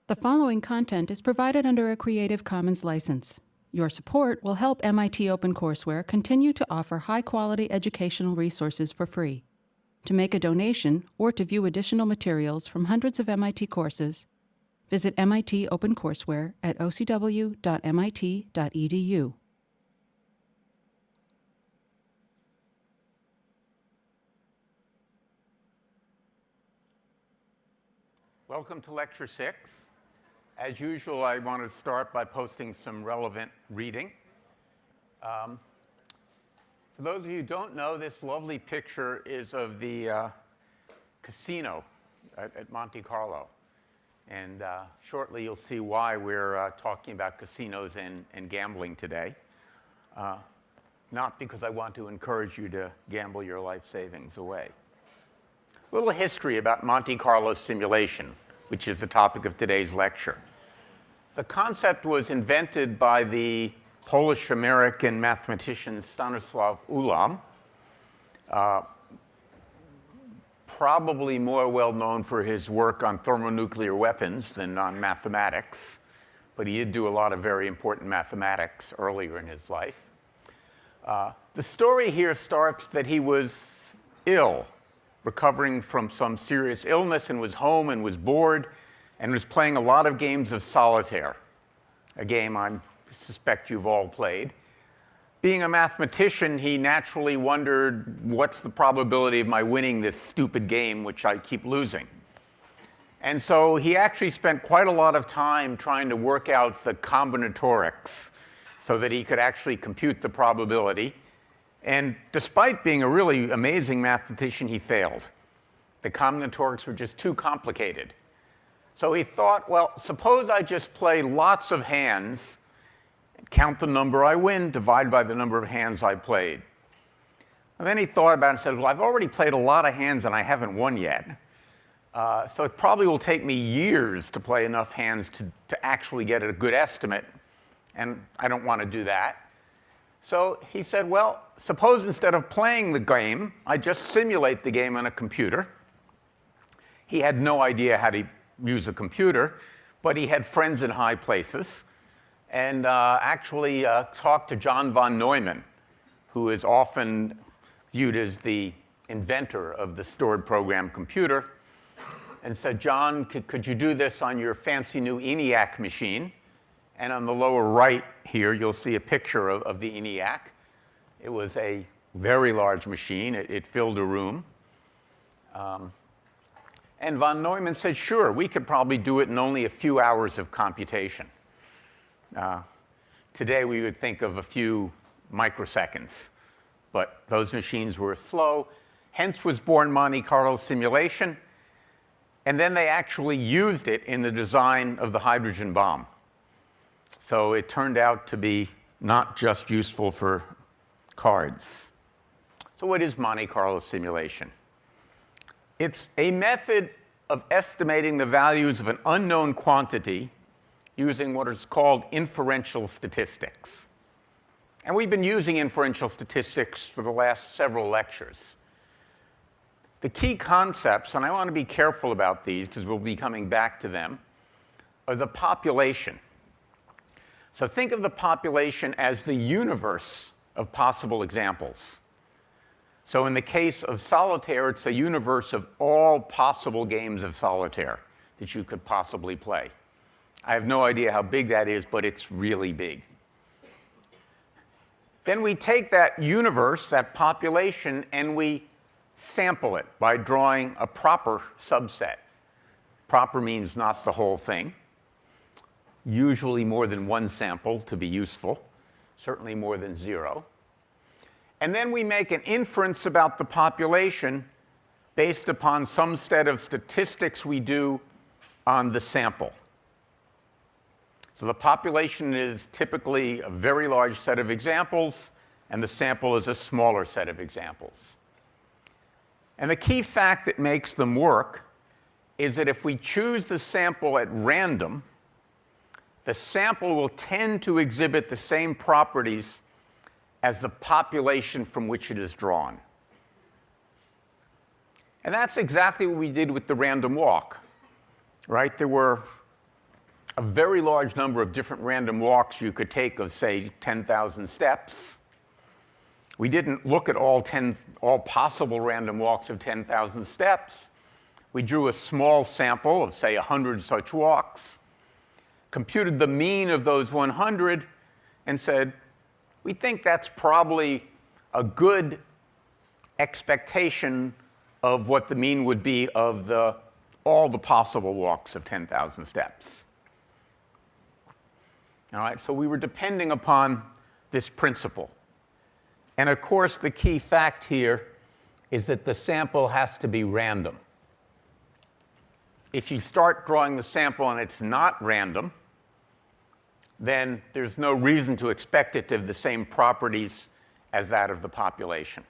The following content is provided under a Creative Commons license. Your support will help MIT OpenCourseware continue to offer high-quality educational resources for free. To make a donation or to view additional materials from hundreds of MIT courses, visit MIT OpenCourseware at ocw.mit.edu. Welcome to Lecture 6. As usual, I want to start by posting some relevant reading. For those of you who don't know, this lovely picture is of the casino at Monte Carlo. And shortly you'll see why we're talking about casinos and gambling today. Not because I want to encourage you to gamble your life savings away. A little history about Monte Carlo simulation, which is the topic of today's lecture. The concept was invented by the Polish-American mathematician Stanislaw Ulam, probably more well-known for his work on thermonuclear weapons than on mathematics, but he did do a lot of very important mathematics earlier in his life. The story here starts that he was ill, recovering from some serious illness, and was home and was bored and was playing a lot of games of solitaire, a game I suspect you've all played. Being a mathematician, he naturally wondered, what's the probability of my winning this stupid game which I keep losing? And so he actually spent quite a lot of time trying to work out the combinatorics so that he could actually compute the probability. And despite being a really amazing mathematician, he failed. The combinatorics were just too complicated. So he thought, well, suppose I just play lots of hands, count the number I win, divide by the number of hands I played. And then he thought about it and said, well, I've already played a lot of hands and I haven't won yet. So it probably will take me years to play enough hands to actually get a good estimate. And I don't want to do that. So he said, well, suppose instead of playing the game, I just simulate the game on a computer. He had no idea how to use a computer, but he had friends in high places, and actually talked to John von Neumann, who is often viewed as the inventor of the stored program computer, and said, John, could you do this on your fancy new ENIAC machine? And on the lower right here, you'll see a picture of the ENIAC. It was a very large machine. It filled a room. And von Neumann said, sure, we could probably do it in only a few hours of computation. Today, we would think of a few microseconds. But those machines were slow. Hence was born Monte Carlo simulation. And then they actually used it in the design of the hydrogen bomb. So it turned out to be not just useful for cards. So what is Monte Carlo simulation? It's a method of estimating the values of an unknown quantity using what is called inferential statistics. And we've been using inferential statistics for the last several lectures. The key concepts, and I want to be careful about these because we'll be coming back to them, are the population. So think of the population as the universe of possible examples. So in the case of solitaire, it's a universe of all possible games of solitaire that you could possibly play. I have no idea how big that is, but it's really big. Then we take that universe, that population, and we sample it by drawing a proper subset. Proper means not the whole thing. Usually more than one sample to be useful, certainly more than zero. And then we make an inference about the population based upon some set of statistics we do on the sample. So the population is typically a very large set of examples, and the sample is a smaller set of examples. And the key fact that makes them work is that if we choose the sample at random, the sample will tend to exhibit the same properties as the population from which it is drawn. And that's exactly what we did with the random walk, right? There were a very large number of different random walks you could take of, say, 10,000 steps. We didn't look at all possible random walks of 10,000 steps. We drew a small sample of, say, 100 such walks, computed the mean of those 100, and said, we think that's probably a good expectation of what the mean would be of all the possible walks of 10,000 steps. All right, so we were depending upon this principle. And of course, the key fact here is that the sample has to be random. If you start drawing the sample and it's not random, then there's no reason to expect it to have the same properties as that of the population.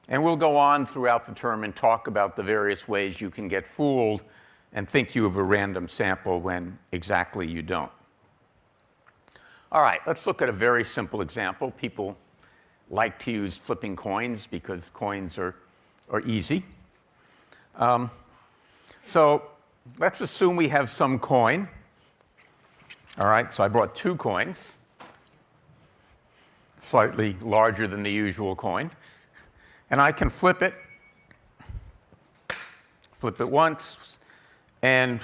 And we'll go on throughout the term and talk about the various ways you can get fooled and think you have a random sample when exactly you don't. All right, let's look at a very simple example. People like to use flipping coins because coins are easy. So let's assume we have some coin. All right, so I brought 2 coins, slightly larger than the usual coin. And I can flip it once, and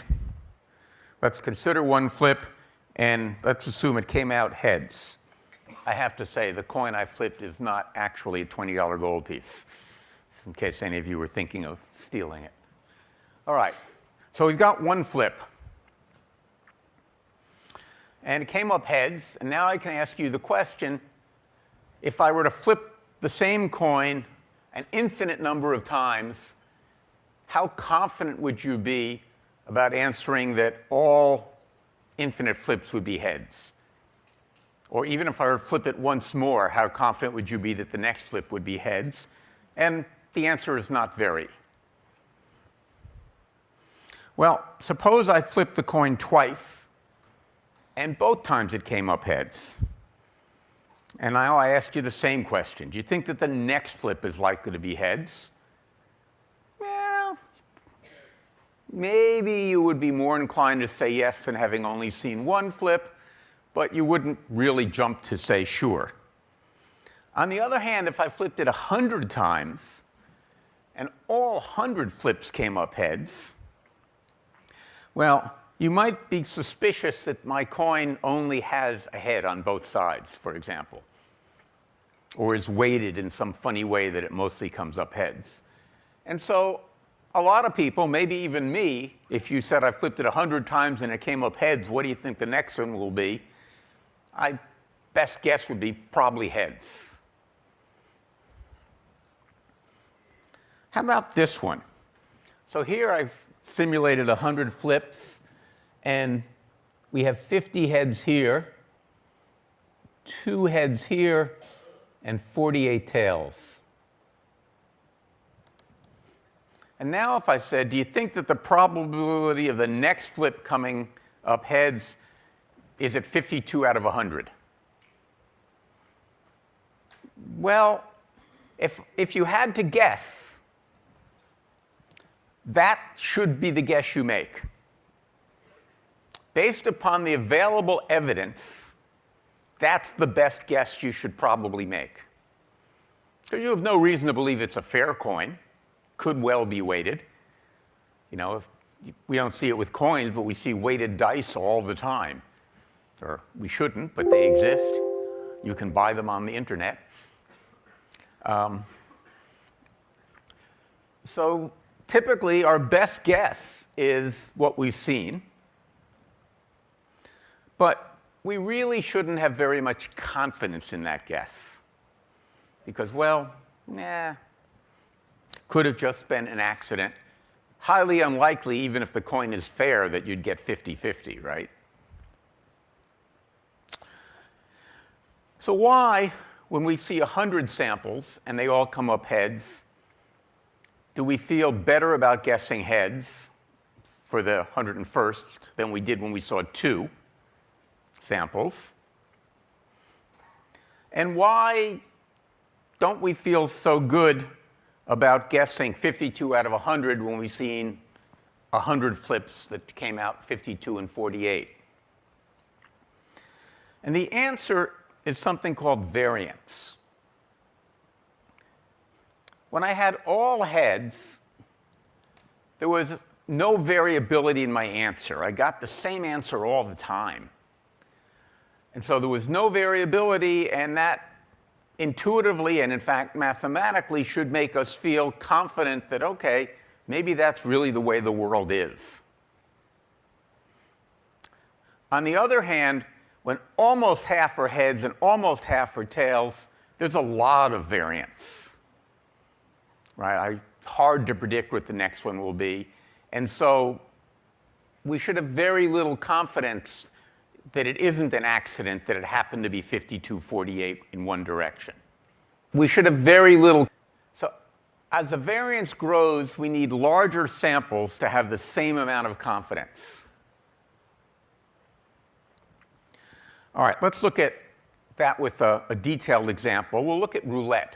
let's consider one flip, and let's assume it came out heads. I have to say, the coin I flipped is not actually a $20 gold piece, just in case any of you were thinking of stealing it. All right, so we've got one flip. And it came up heads, and now I can ask you the question, if I were to flip the same coin an infinite number of times, how confident would you be about answering that all infinite flips would be heads? Or even if I were to flip it once more, how confident would you be that the next flip would be heads? And the answer is not very. Well, suppose I flipped the coin twice, and both times it came up heads. And now I asked you the same question. Do you think that the next flip is likely to be heads? Well, maybe you would be more inclined to say yes than having only seen one flip, but you wouldn't really jump to say sure. On the other hand, if I flipped it 100 times, and all 100 flips came up heads, well, you might be suspicious that my coin only has a head on both sides, for example, or is weighted in some funny way that it mostly comes up heads. And so a lot of people, maybe even me, if you said I flipped it 100 times and it came up heads, what do you think the next one will be? My best guess would be probably heads. How about this one? So here I've simulated 100 flips, and we have 50 heads here, 2 heads here, and 48 tails. And now if I said, do you think that the probability of the next flip coming up heads is at 52 out of 100? Well, if you had to guess, that should be the guess you make. Based upon the available evidence, that's the best guess you should probably make. Because you have no reason to believe it's a fair coin. Could well be weighted. You know, we don't see it with coins, but we see weighted dice all the time. Or we shouldn't, but they exist. You can buy them on the internet. So typically, our best guess is what we've seen. But we really shouldn't have very much confidence in that guess. Because, well, could have just been an accident. Highly unlikely, even if the coin is fair, that you'd get 50-50, right? So why, when we see 100 samples and they all come up heads, do we feel better about guessing heads for the 101st than we did when we saw 2 samples? And why don't we feel so good about guessing 52 out of 100 when we've seen 100 flips that came out 52 and 48? And the answer is something called variance. When I had all heads, there was no variability in my answer. I got the same answer all the time. And so there was no variability, and that intuitively and, in fact, mathematically should make us feel confident that, OK, maybe that's really the way the world is. On the other hand, when almost half are heads and almost half are tails, there's a lot of variance. Right? It's hard to predict what the next one will be. And so we should have very little confidence that it isn't an accident that it happened to be 52-48 in one direction. We should have very little. So as the variance grows, we need larger samples to have the same amount of confidence. All right, let's look at that with a detailed example. We'll look at roulette,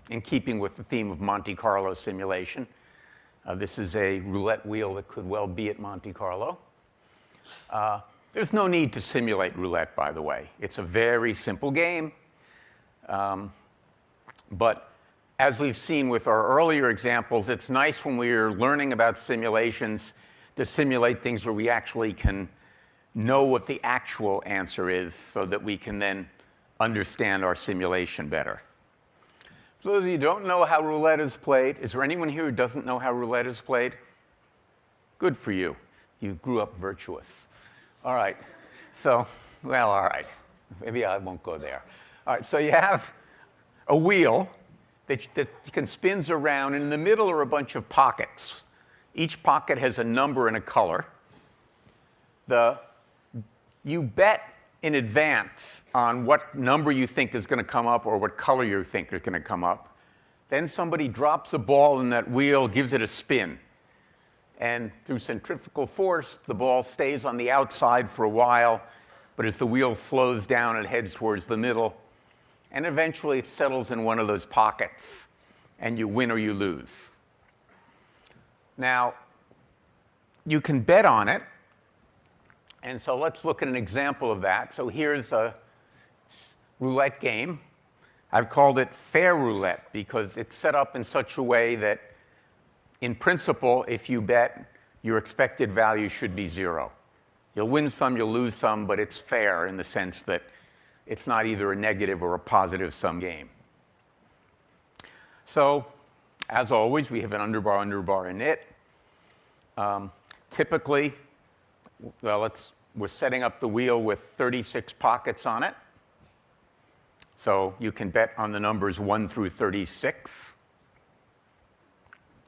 in keeping with the theme of Monte Carlo simulation. This is a roulette wheel that could well be at Monte Carlo. There's no need to simulate roulette, by the way. It's a very simple game. But as we've seen with our earlier examples, it's nice when we're learning about simulations to simulate things where we actually can know what the actual answer is so that we can then understand our simulation better. For those of you who don't know how roulette is played, is there anyone here who doesn't know how roulette is played? Good for you. You grew up virtuous. All right. So, well, all right. Maybe I won't go there. All right. So you have a wheel that spins around, and in the middle are a bunch of pockets. Each pocket has a number and a color. You bet in advance on what number you think is going to come up or what color you think is going to come up. Then somebody drops a ball in that wheel, gives it a spin. And through centrifugal force, the ball stays on the outside for a while. But as the wheel slows down, it heads towards the middle. And eventually, it settles in one of those pockets. And you win or you lose. Now, you can bet on it. And so let's look at an example of that. So here's a roulette game. I've called it fair roulette because it's set up in such a way that, in principle, if you bet, your expected value should be 0. You'll win some, you'll lose some, but it's fair in the sense that it's not either a negative or a positive sum game. So, as always, we have an underbar in it. Typically, well, we're setting up the wheel with 36 pockets on it. So you can bet on the numbers 1 through 36.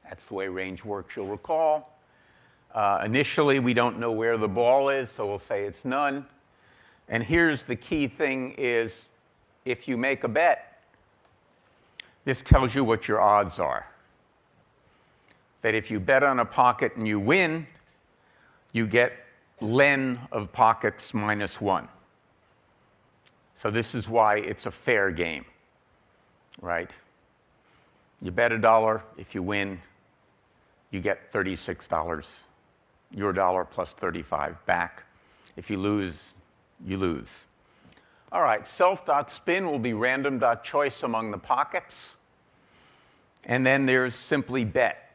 That's the way range works, you'll recall. Initially, we don't know where the ball is, so we'll say it's none. And here's the key thing is, if you make a bet, this tells you what your odds are. That if you bet on a pocket and you win, you get len of pockets minus 1. So this is why it's a fair game, right? You bet $1. If you win, you get $36, your dollar plus 35 back. If you lose, you lose. All right, self.spin will be random.choice among the pockets. And then there's simply bet,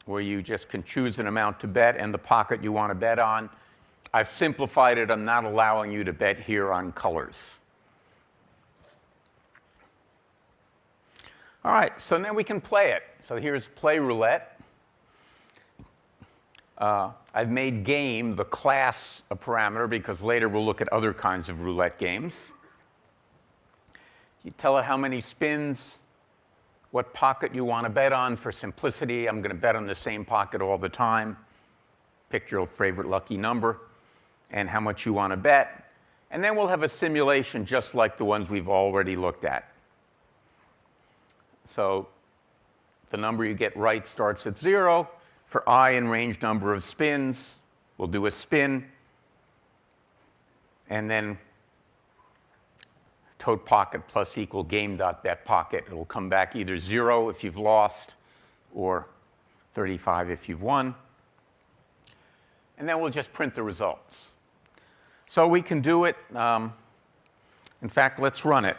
where you just can choose an amount to bet and the pocket you want to bet on. I've simplified it. I'm not allowing you to bet here on colors. All right, so then we can play it. So here's play roulette. I've made game the class a parameter because later we'll look at other kinds of roulette games. You tell it how many spins, what pocket you want to bet on. For simplicity, I'm going to bet on the same pocket all the time. Pick your favorite lucky number and how much you want to bet. And then we'll have a simulation just like the ones we've already looked at. So the number you get right starts at 0. For I in range number of spins, we'll do a spin. And then tote pocket plus equal game.bet pocket. It'll come back either 0 if you've lost or 35 if you've won. And then we'll just print the results. So we can do it. In fact, let's run it.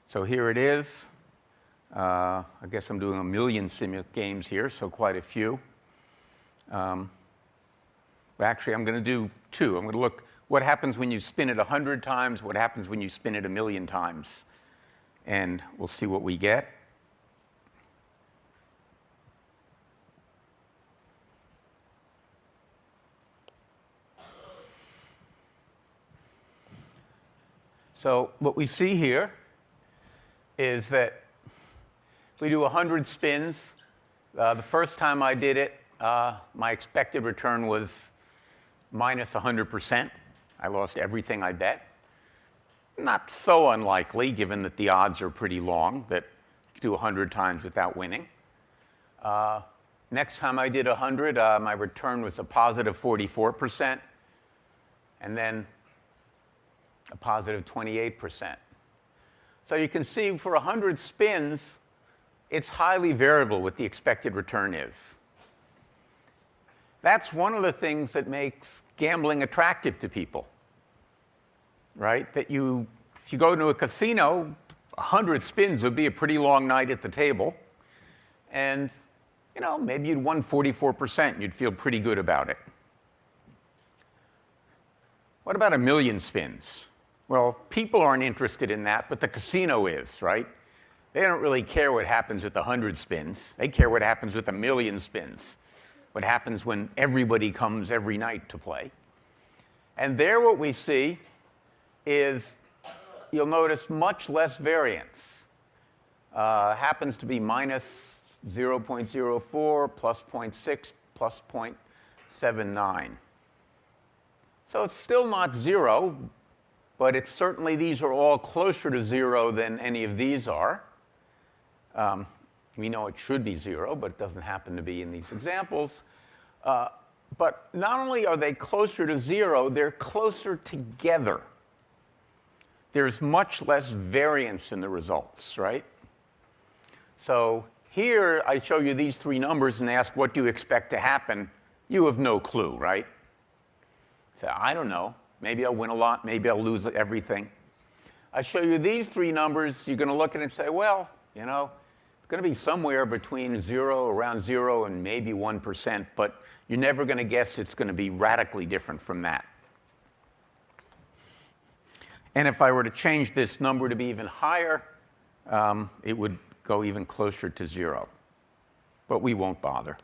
So here it is. I guess I'm doing 1 million games here, so quite a few. Actually, I'm going to do 2. I'm going to look what happens when you spin it 100 times, what happens when you spin it 1 million times. And we'll see what we get. So what we see here is that if we do 100 spins, the first time I did it, my expected return was minus 100%. I lost everything I bet. Not so unlikely, given that the odds are pretty long, that you do 100 times without winning. Next time I did 100, my return was a positive 44%, and then a positive 28%. So you can see for 100 spins, it's highly variable what the expected return is. That's one of the things that makes gambling attractive to people, right? That if you go to a casino, 100 spins would be a pretty long night at the table. And, maybe you'd won 44%. You'd feel pretty good about it. What about 1 million spins? Well, people aren't interested in that, but the casino is, right? They don't really care what happens with 100 spins. They care what happens with 1 million spins. What happens when everybody comes every night to play. And there what we see is, you'll notice much less variance. Happens to be minus 0.04, plus 0.6, plus 0.79. So it's still not 0, but it's certainly, these are all closer to 0 than any of these are. We know it should be 0, but it doesn't happen to be in these examples. But not only are they closer to 0, they're closer together. There's much less variance in the results, right? So here I show you these 3 numbers and ask, what do you expect to happen? You have no clue, right? So I don't know. Maybe I'll win a lot. Maybe I'll lose everything. I show you these 3 numbers. You're going to look at it and say, well, it's going to be somewhere between around 0 and maybe 1%, but you're never going to guess it's going to be radically different from that. And if I were to change this number to be even higher, it would go even closer to 0. But we won't bother.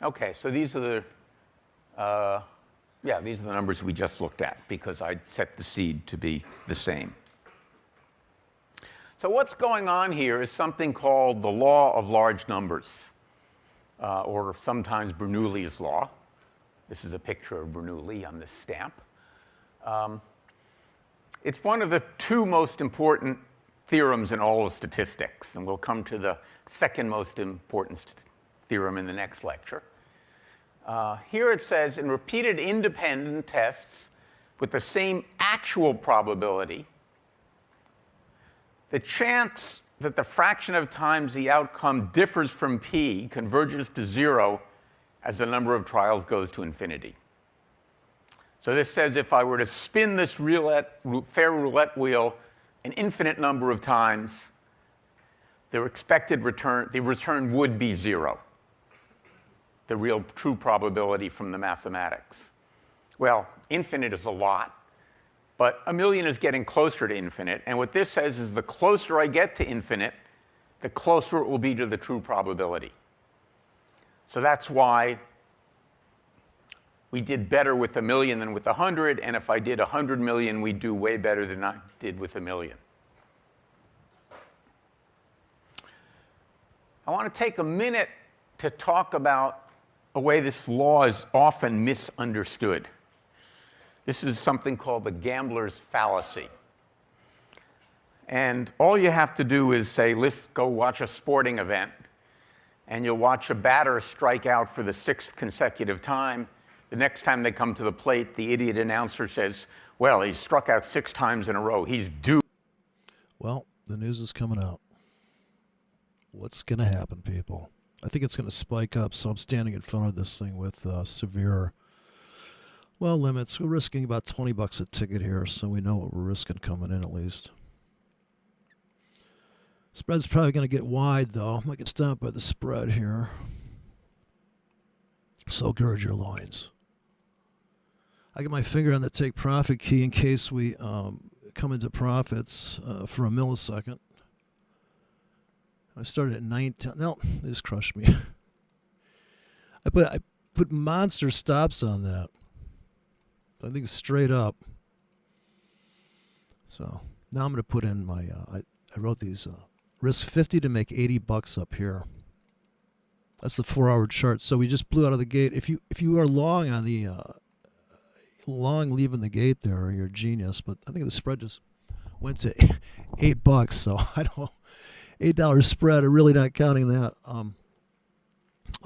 OK, so these are the numbers we just looked at, because I set the seed to be the same. So what's going on here is something called the law of large numbers, or sometimes Bernoulli's law. This is a picture of Bernoulli on this stamp. It's one of the 2 most important theorems in all of statistics, and we'll come to the second most important theorem in the next lecture. Here it says, in repeated independent tests with the same actual probability, the chance that the fraction of times the outcome differs from p converges to 0 as the number of trials goes to infinity. So this says if I were to spin this fair roulette wheel an infinite number of times, the return would be 0. The real true probability from the mathematics. Well, infinite is a lot, but 1 million is getting closer to infinite. And what this says is the closer I get to infinite, the closer it will be to the true probability. So that's why we did better with 1 million than with 100. And if I did 100 million, we'd do way better than I did with 1 million. I want to take a minute to talk about a way this law is often misunderstood. This is something called the gambler's fallacy. And all you have to do is say, let's go watch a sporting event. and you'll watch a batter strike out for the 6th consecutive time. The next time they come to the plate, the idiot announcer says, well, he struck out 6 times in a row. He's due. Well, the news is coming out. What's going to happen, people? I think it's going to spike up, so I'm standing in front of this thing with severe, well, limits. We're risking about $20 a ticket here, so we know what we're risking coming in at least. Spread's probably going to get wide, though. I'm going to get stopped by the spread here. So gird your loins. I get my finger on the take profit key in case we come into profits for a millisecond. I started at 19. No, they just crushed me. I put monster stops on that. I think straight up. So now I'm going to put in my. I wrote these risk 50 to make $80 up here. That's the 4-hour chart. So we just blew out of the gate. If you are long on the long leaving the gate there, you're a genius. But I think the spread just went to $8. So I don't. $8 spread. I'm really not counting that.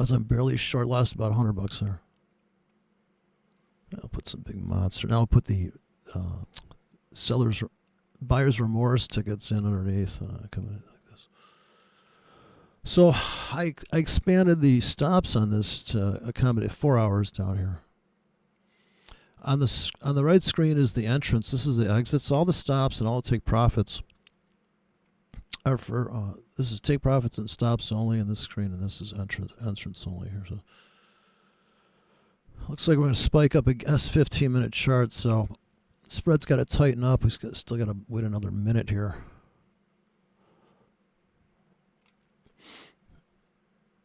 As I'm barely short, lost about $100 there. I'll put some big monster. Now I'll put the buyer's remorse tickets in underneath. Coming in like this. So I expanded the stops on this to accommodate 4 hours down here. On the right screen is the entrance. This is the exits. All the stops and all the take profits are for this is take profits and stops only in this screen, and this is entrance only here. So looks like we're going to spike up a S15-minute chart. So spread's got to tighten up. We've still got to wait another minute here.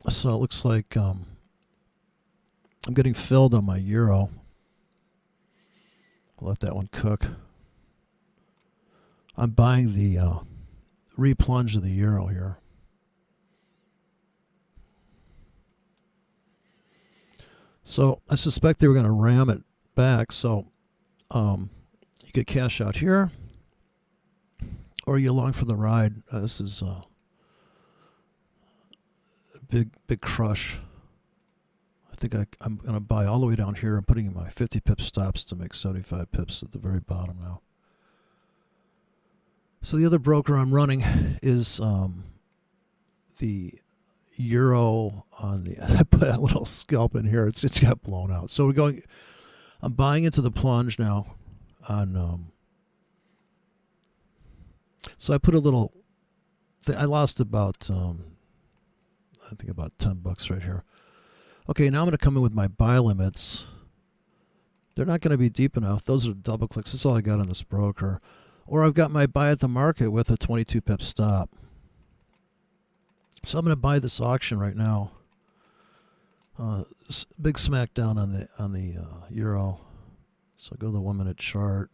So it looks like I'm getting filled on my euro. I'll let that one cook. I'm buying the replunge of the euro here. So I suspect they were going to ram it back. So you get cash out here, or you long for the ride. This is a big crush. I think I'm going to buy all the way down here. I'm putting in my 50 pip stops to make 75 pips at the very bottom now. So the other broker I'm running is the euro on the. I put a little scalp in here. It's got blown out. So we're going. I'm buying into the plunge now. On. So I put a little. I lost about. I think about $10 right here. Okay, now I'm going to come in with my buy limits. They're not going to be deep enough. Those are double clicks. That's all I got on this broker. Or I've got my buy at the market with a 22 pip stop. So I'm going to buy this auction right now. Big smackdown on the euro. So I'll go to the 1 minute chart.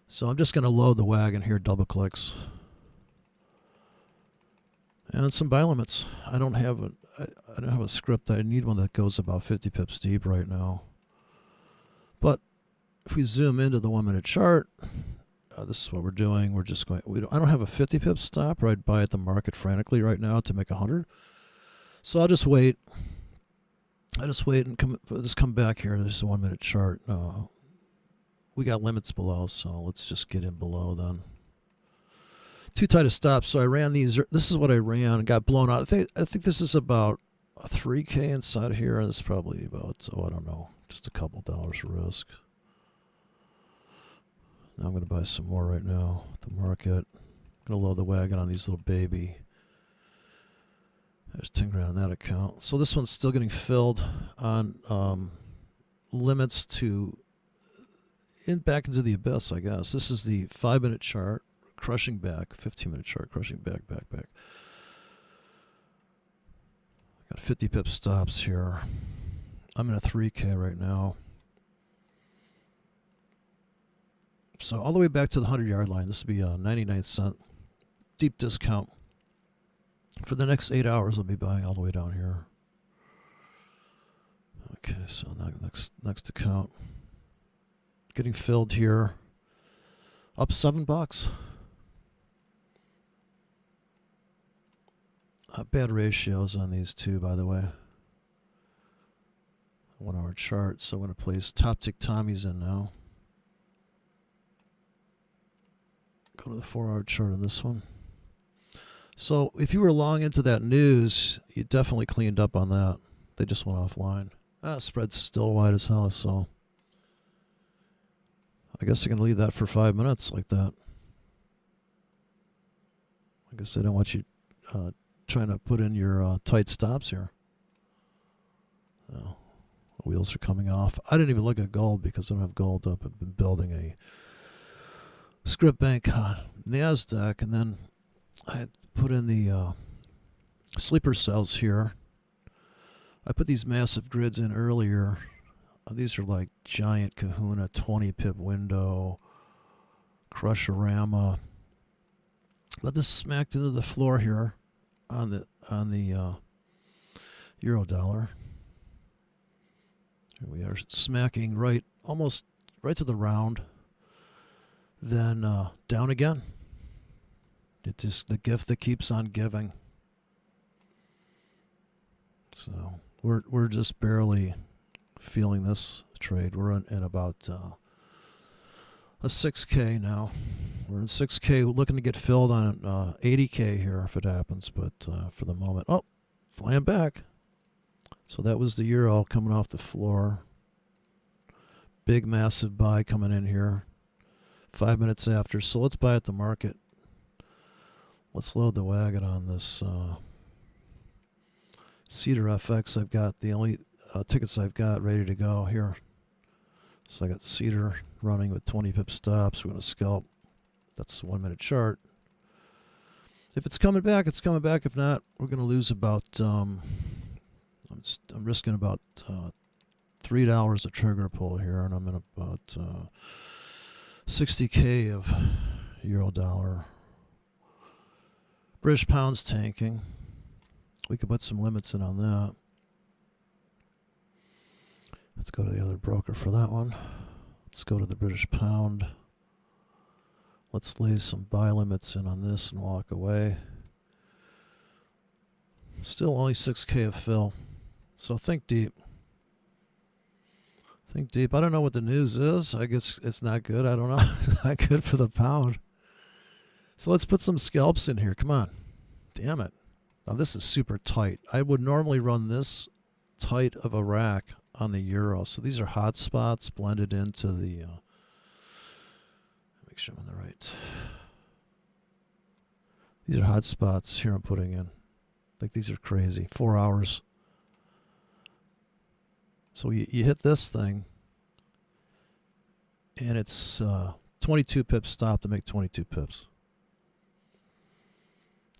So I'm just going to load the wagon here, double clicks. And some buy limits. I don't have a script. I need one that goes about 50 pips deep right now. But if we zoom into the 1 minute chart, this is what we're doing. We're just going. I don't have a 50 pip stop, or I'd buy at the market frantically right now to make 100. So I'll just wait. I just wait and come back here. This is a 1 minute chart. We got limits below, so let's just get in below then. Too tight a stop, so I ran these. This is what I ran and got blown out. I think this is about a 3K inside here, and it's probably about, I don't know, just a couple dollars risk. Now I'm going to buy some more right now at the market. I'm going to load the wagon on these little baby. There's 10 grand on that account. So this one's still getting filled on limits to back into the abyss, I guess. This is the 5 minute chart. Crushing back, 15-minute chart, crushing back. Got 50 pip stops here. I'm in a 3K right now. So all the way back to the 100-yard line, this will be a 99-cent deep discount. For the next 8 hours, I'll be buying all the way down here. Okay, so now next account. Getting filled here. Up $7. Bad ratios on these two, by the way. 1 hour chart, so I'm going to place top tick Tommies in now. Go to the 4 hour chart on this one. So if you were long into that news, you definitely cleaned up on that. They just went offline. Spread's still wide as hell, so I guess I can leave that for 5 minutes like that. I guess they don't want you trying to put in your tight stops here. Oh, the wheels are coming off. I didn't even look at gold because I don't have gold up. I've been building a script bank on NASDAQ, and then I had put in the sleeper cells here. I put these massive grids in earlier. These are like giant kahuna 20 pip window, crusherama. But this smacked into the floor here on the euro dollar. Here we are smacking right, almost right to the round. Then down again. It's just the gift that keeps on giving. So we're just barely feeling this trade. We're in about a 6K now. We're in 6K, looking to get filled on 80K here if it happens, but for the moment, oh, flying back. So that was the euro coming off the floor. Big, massive buy coming in here 5 minutes after. So let's buy at the market. Let's load the wagon on this Cedar FX. I've got the only tickets I've got ready to go here. So I got Cedar running with 20 pip stops. We're going to scalp. That's the 1 minute chart. If it's coming back, it's coming back. If not, we're going to lose about, I'm risking about $3 a trigger pull here, and I'm in about 60K of euro dollar. British pound's tanking. We could put some limits in on that. Let's go to the other broker for that one. Let's go to the British pound. Let's lay some buy limits in on this and walk away. Still only 6K of fill. So think deep. Think deep. I don't know what the news is. I guess it's not good. I don't know. It's not good for the pound. So let's put some scalps in here. Come on. Damn it. Now this is super tight. I would normally run this tight of a rack on the euro. So these are hot spots blended into the... make sure I'm on the right. These are hot spots here I'm putting in. Like these are crazy. 4 hours. So you hit this thing, and it's 22 pips stop to make 22 pips.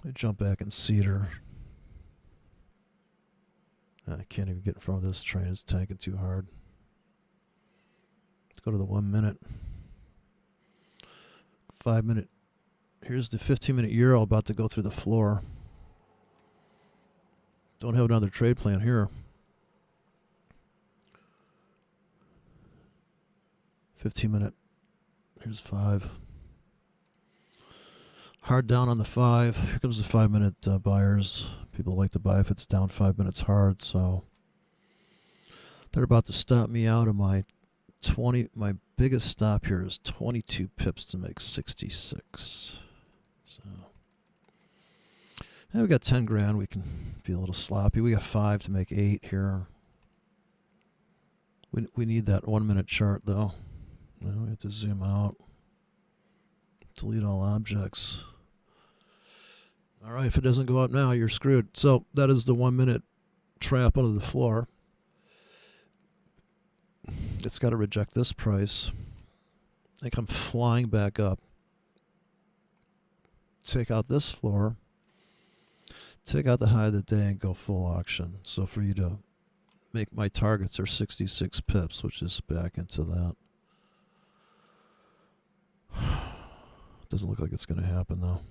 I jump back in Cedar. I can't even get in front of this train. It's tanking too hard. Let's go to the 1 minute. 5 minute. Here's the 15-minute euro about to go through the floor. Don't have another trade plan here. 15-minute. Here's 5. Hard down on the 5. Here comes the 5-minute buyers. People like to buy if it's down 5 minutes hard. So they're about to stop me out of my 20. My biggest stop here is 22 pips to make 66. So yeah, we got 10 grand. We can be a little sloppy. We got 5 to make 8 here. We need that 1 minute chart though. Now we have to zoom out. Delete all objects. All right, if it doesn't go up now, you're screwed. So that is the 1 minute trap under the floor. It's got to reject this price. I think I'm flying back up. Take out this floor. Take out the high of the day and go full auction. So for you to make my targets are 66 pips, which is back into that. Doesn't look like it's going to happen though.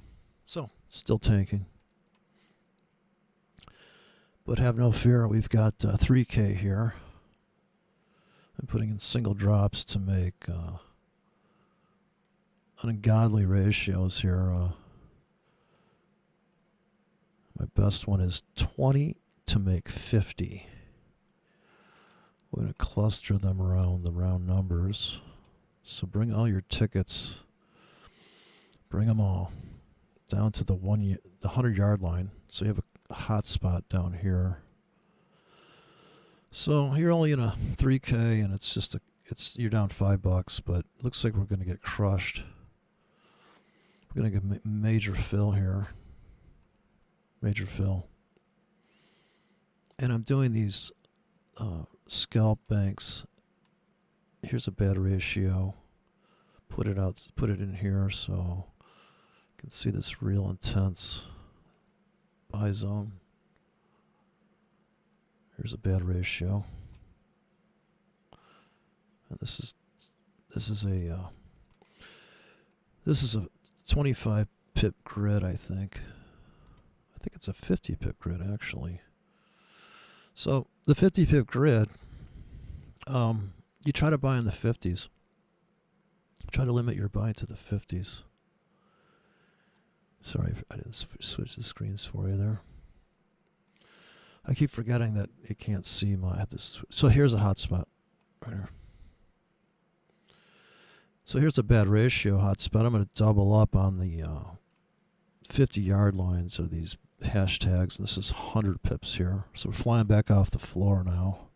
So still tanking. But have no fear, we've got 3K here. I'm putting in single drops to make ungodly ratios here. My best one is 20 to make 50. We're going to cluster them around the round numbers. So bring all your tickets, bring them all down to the 100-yard line. So you have a hot spot down here. So you're only in a 3K, and it's just you're down $5, but it looks like we're going to get crushed. We're going to get major fill here. Major fill. And I'm doing these scalp banks. Here's a bad ratio. Put it in here so you can see this real intense buy zone. Here's a bad ratio. And this is a 25 pip grid, I think. I think it's a 50 pip grid actually. So the 50 pip grid, you try to buy in the 50s. Try to limit your buy to the 50s. Sorry, I didn't switch the screens for you there. I keep forgetting that it can't see my this. So here's a hot spot right here. So here's a bad ratio hot spot. I'm going to double up on the 50-yard lines of these hashtags. And this is 100 pips here. So we're flying back off the floor now.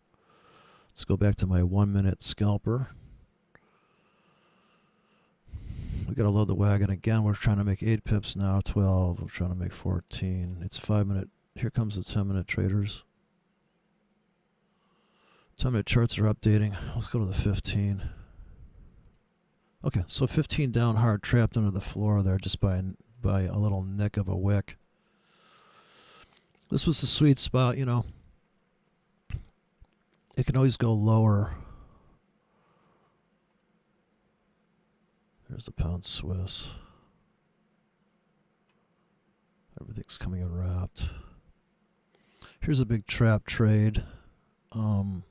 Let's go back to my 1-minute scalper. We got to load the wagon again. We're trying to make 8 pips now, 12. We're trying to make 14. It's 5-minute. Here comes the 10-minute traders. 10-minute charts are updating. Let's go to the 15. Okay, so 15 down hard, trapped under the floor there just by a little nick of a wick. This was the sweet spot, you know. It can always go lower. There's the pound Swiss. Everything's coming in wrapped. Here's a big trap trade. Pound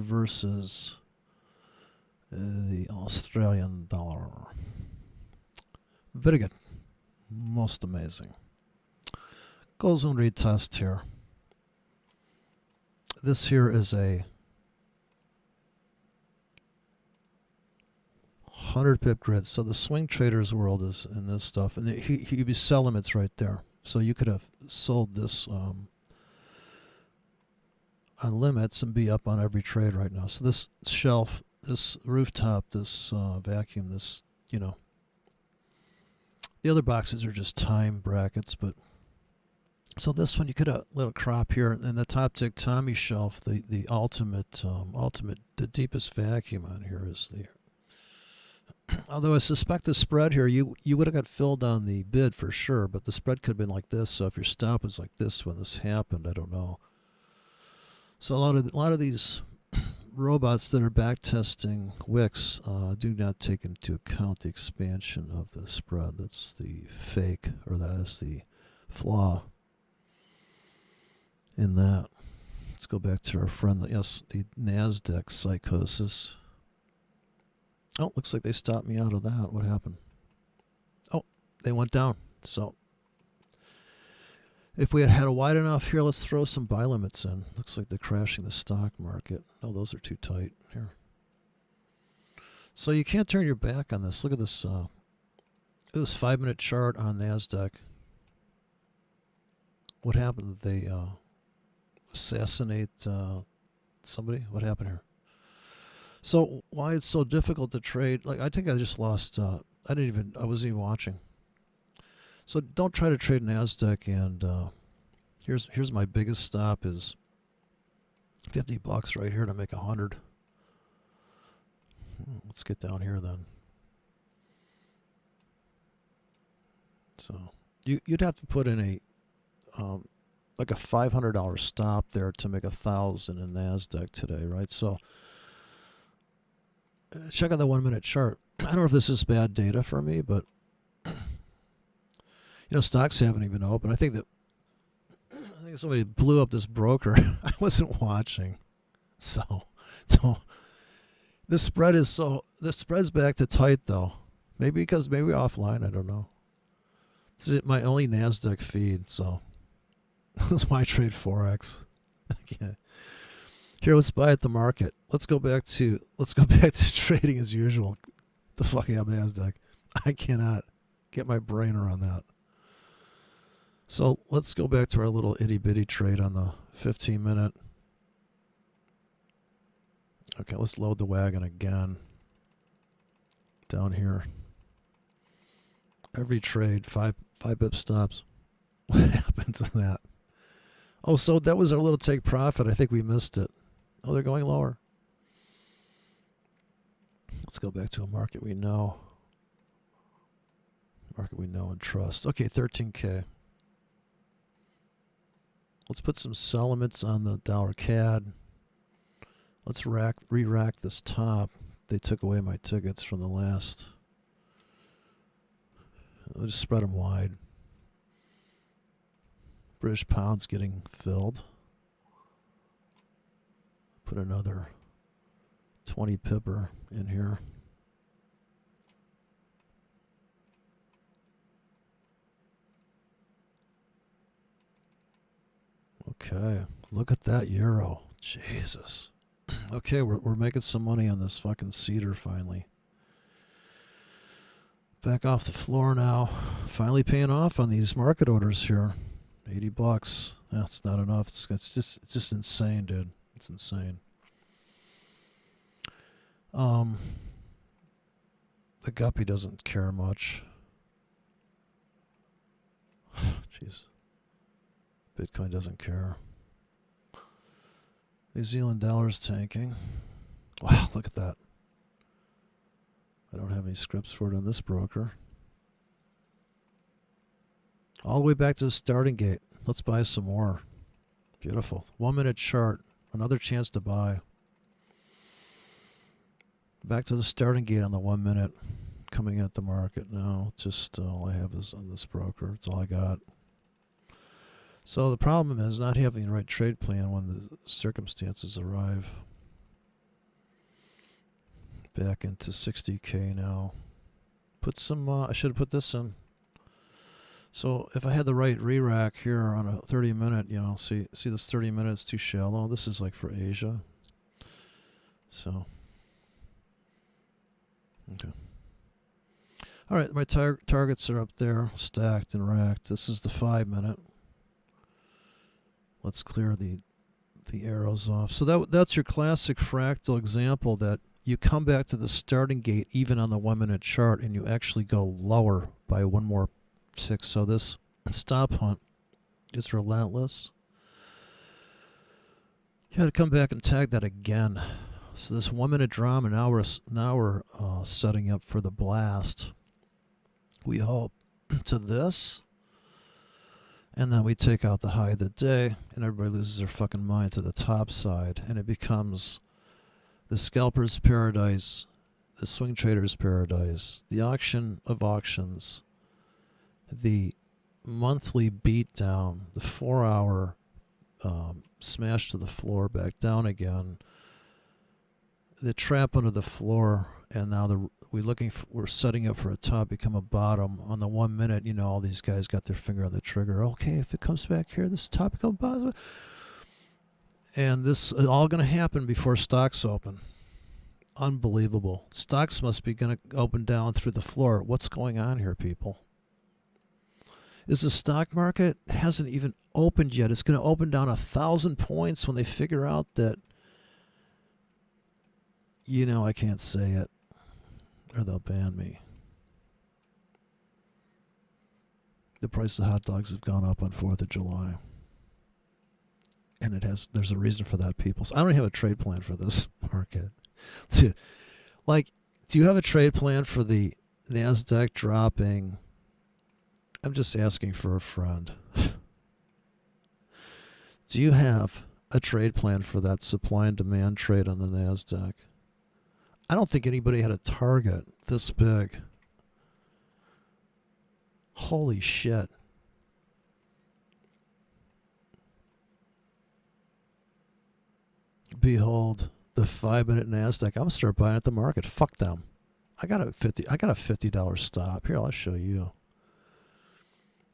versus the Australian dollar. Very good. Most amazing. Goes and retest here. This here is a 100 pip grid. So the swing traders world is in this stuff. And he be sell limits right there. So you could have sold this on limits and be up on every trade right now. So this shelf, this rooftop, this vacuum, this, you know. The other boxes are just time brackets, but so this one you could have let a crop here, and the top tick Tommy shelf, the ultimate, the deepest vacuum on here is there. Although I suspect the spread here, you would have got filled on the bid for sure, but the spread could have been like this. So if your stop was like this when this happened, I don't know. So a lot of these robots that are back testing wicks do not take into account the expansion of the spread. That's the fake, or that is the flaw in that. Let's go back to our friend, the NASDAQ psychosis. Oh, looks like they stopped me out of that. What happened? Oh, they went down. So if we had a wide enough here, let's throw some buy limits in. Looks like they're crashing the stock market. Oh, those are too tight here. So you can't turn your back on this. Look at this 5-minute chart on NASDAQ. What happened? Did they assassinate somebody? What happened here? So why it's so difficult to trade? Like, I think I just lost. I wasn't even watching. So don't try to trade NASDAQ. And here's my biggest stop is $50 right here to make 100. Let's get down here then. So you'd have to put in like a $500 stop there to make 1,000 in NASDAQ today, right? So check out the 1-minute chart. I don't know if this is bad data for me, but you know, stocks haven't even opened. I think somebody blew up this broker. I wasn't watching, so the spread's back to tight though. Maybe we're offline. I don't know. It's my only NASDAQ feed, so that's why I trade forex. Okay. Here, let's buy at the market. Let's go back to trading as usual. The fuck up NASDAQ. I cannot get my brain around that. So let's go back to our little itty bitty trade on the 15-minute. Okay, let's load the wagon again. Down here. Every trade, five bip stops. What happened to that? Oh, so that was our little take profit. I think we missed it. Oh, they're going lower. Let's go back to a market we know. Market we know and trust. Okay, 13K. Let's put some sell limits on the dollar CAD. Let's re-rack this top. They took away my tickets from the last. I'll just spread them wide. British pound's getting filled. Put another 20 pipper in here. Okay, look at that euro. Jesus. Okay, we're making some money on this fucking cedar finally. Back off the floor now. Finally paying off on these market orders here. $80. That's not enough. It's just insane, dude. It's insane. The guppy doesn't care much. Jeez. Bitcoin doesn't care. New Zealand dollar's tanking. Wow, look at that. I don't have any scripts for it on this broker. All the way back to the starting gate. Let's buy some more. Beautiful. 1 minute chart. Another chance to buy. Back to the starting gate on the 1 minute. Coming at the market now. Just all I have is on this broker. That's all I got. So the problem is not having the right trade plan when the circumstances arrive. Back into 60K now. Put some, I should have put this in. So if I had the right re-rack here on a 30 minute, you know, see this 30 minutes too shallow. This is like for Asia. So, okay. All right, my targets are up there, stacked and racked. This is the 5 minute. Let's clear the arrows off. So that's your classic fractal example that you come back to the starting gate even on the 1 minute chart and you actually go lower by one more tick. So this stop hunt is relentless. You got to come back and tag that again. So this 1 minute drama, now we're setting up for the blast. We hope to this. And then we take out the high of the day, and everybody loses their fucking mind to the top side, and it becomes the scalper's paradise, the swing trader's paradise, the auction of auctions, the monthly beatdown, the 4 hour smash to the floor, back down again, the trap under the floor, and now we're setting up for a top, become a bottom. On the 1 minute, you know, all these guys got their finger on the trigger. Okay, if it comes back here, this top becomes bottom. And this is all going to happen before stocks open. Unbelievable. Stocks must be going to open down through the floor. What's going on here, people? Is the stock market hasn't even opened yet. It's going to open down 1,000 points when they figure out that, you know, I can't say it, or they'll ban me. The price of hot dogs have gone up on 4th of July. And there's a reason for that, people. So I don't have a trade plan for this market. Do you have a trade plan for the NASDAQ dropping? I'm just asking for a friend. Do you have a trade plan for that supply and demand trade on the NASDAQ? I don't think anybody had a target this big. Holy shit. Behold, the 5 minute NASDAQ. I'm gonna start buying at the market. Fuck them. I got a $50 stop. Here, I'll show you.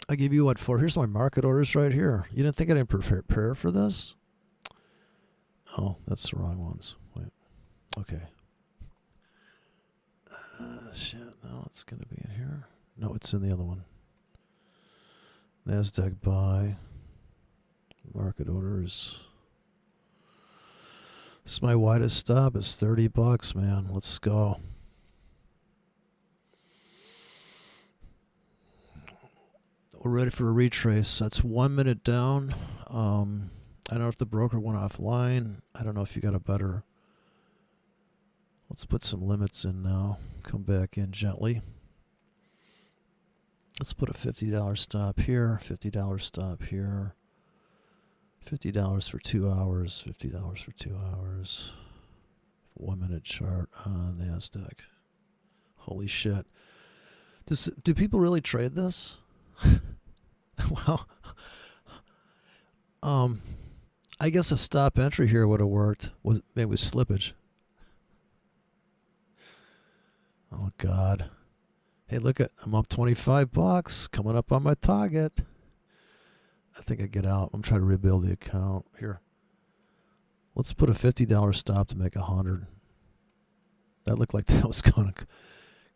I gave you what for? Here's my market orders right here. You didn't think I didn't prepare for this? Oh, that's the wrong ones. Wait. Okay. Shit. No, it's going to be in here. No, it's in the other one. NASDAQ buy. Market orders. This is my widest stop. It's $30, man. Let's go. We're ready for a retrace. That's 1 minute down. I don't know if the broker went offline. I don't know if you got a better. Let's put some limits in now. Come back in gently. Let's put a $50 stop here. $50 stop here. $50 for 2 hours. $50 for 2 hours. 1 minute chart on NASDAQ. Holy shit. Do people really trade this? Well, I guess a stop entry here would have worked. Maybe with slippage. Oh God! Hey, look I'm up $25, coming up on my target. I think I get out. I'm trying to rebuild the account here. Let's put a $50 stop to make 100. That looked like that was going to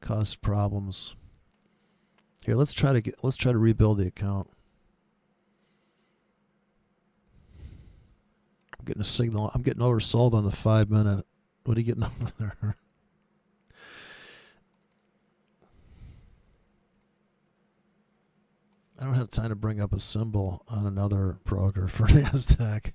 cause problems. Here, let's try to rebuild the account. I'm getting a signal. I'm getting oversold on the 5 minute. What are you getting over there? I don't have time to bring up a symbol on another broker for NASDAQ.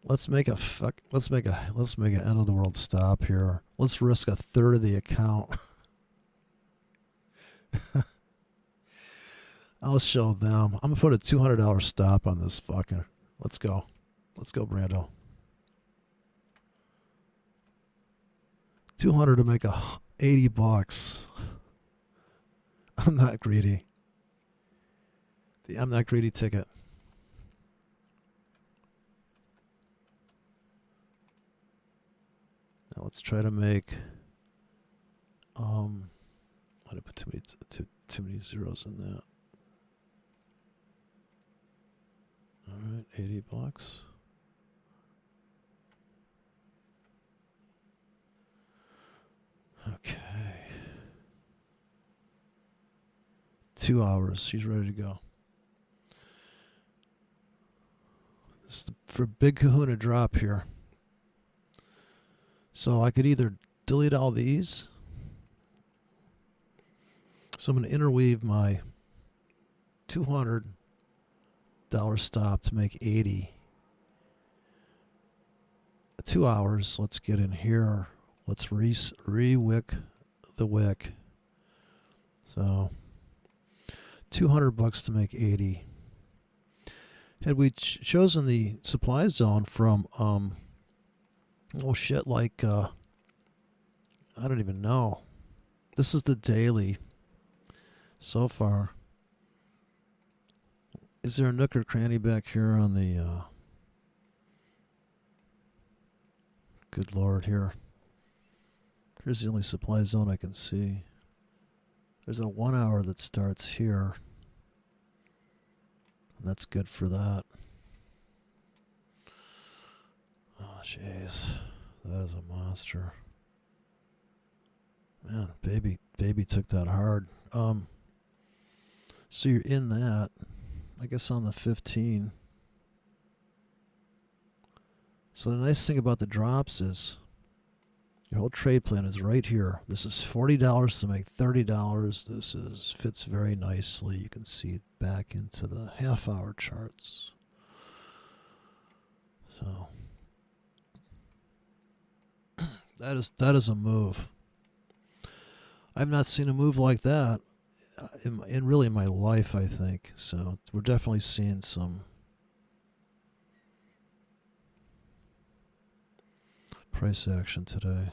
Let's make an end of the world stop here. Let's risk a third of the account. I'll show them. I'm gonna put a $200 stop on this fucker. Let's go. Let's go, Brando. 200 to make $80. I'm not greedy. I'm not greedy ticket. Now let's try to make. I put too many zeros in that. All right, $80. Okay. 2 hours. She's ready to go. This is for a big kahuna drop here. So I could either delete all these. So I'm going to interweave my $200 stop to make 80. 2 hours. Let's get in here. Let's re-wick the wick. So $200 to make 80. Had we chosen the supply zone from like I don't even know. This is the daily so far. Is there a nook or cranny back here on the good Lord here? Here's the only supply zone I can see. There's a 1 hour that starts here. And that's good for that. Oh, jeez. That is a monster. Man, baby took that hard. So you're in that. I guess on the 15. So the nice thing about the drops is your whole trade plan is right here. This is $40 to make $30. This fits very nicely. You can see back into the half-hour charts. So that is a move. I've not seen a move like that in really my life, I think. So we're definitely seeing some price action today.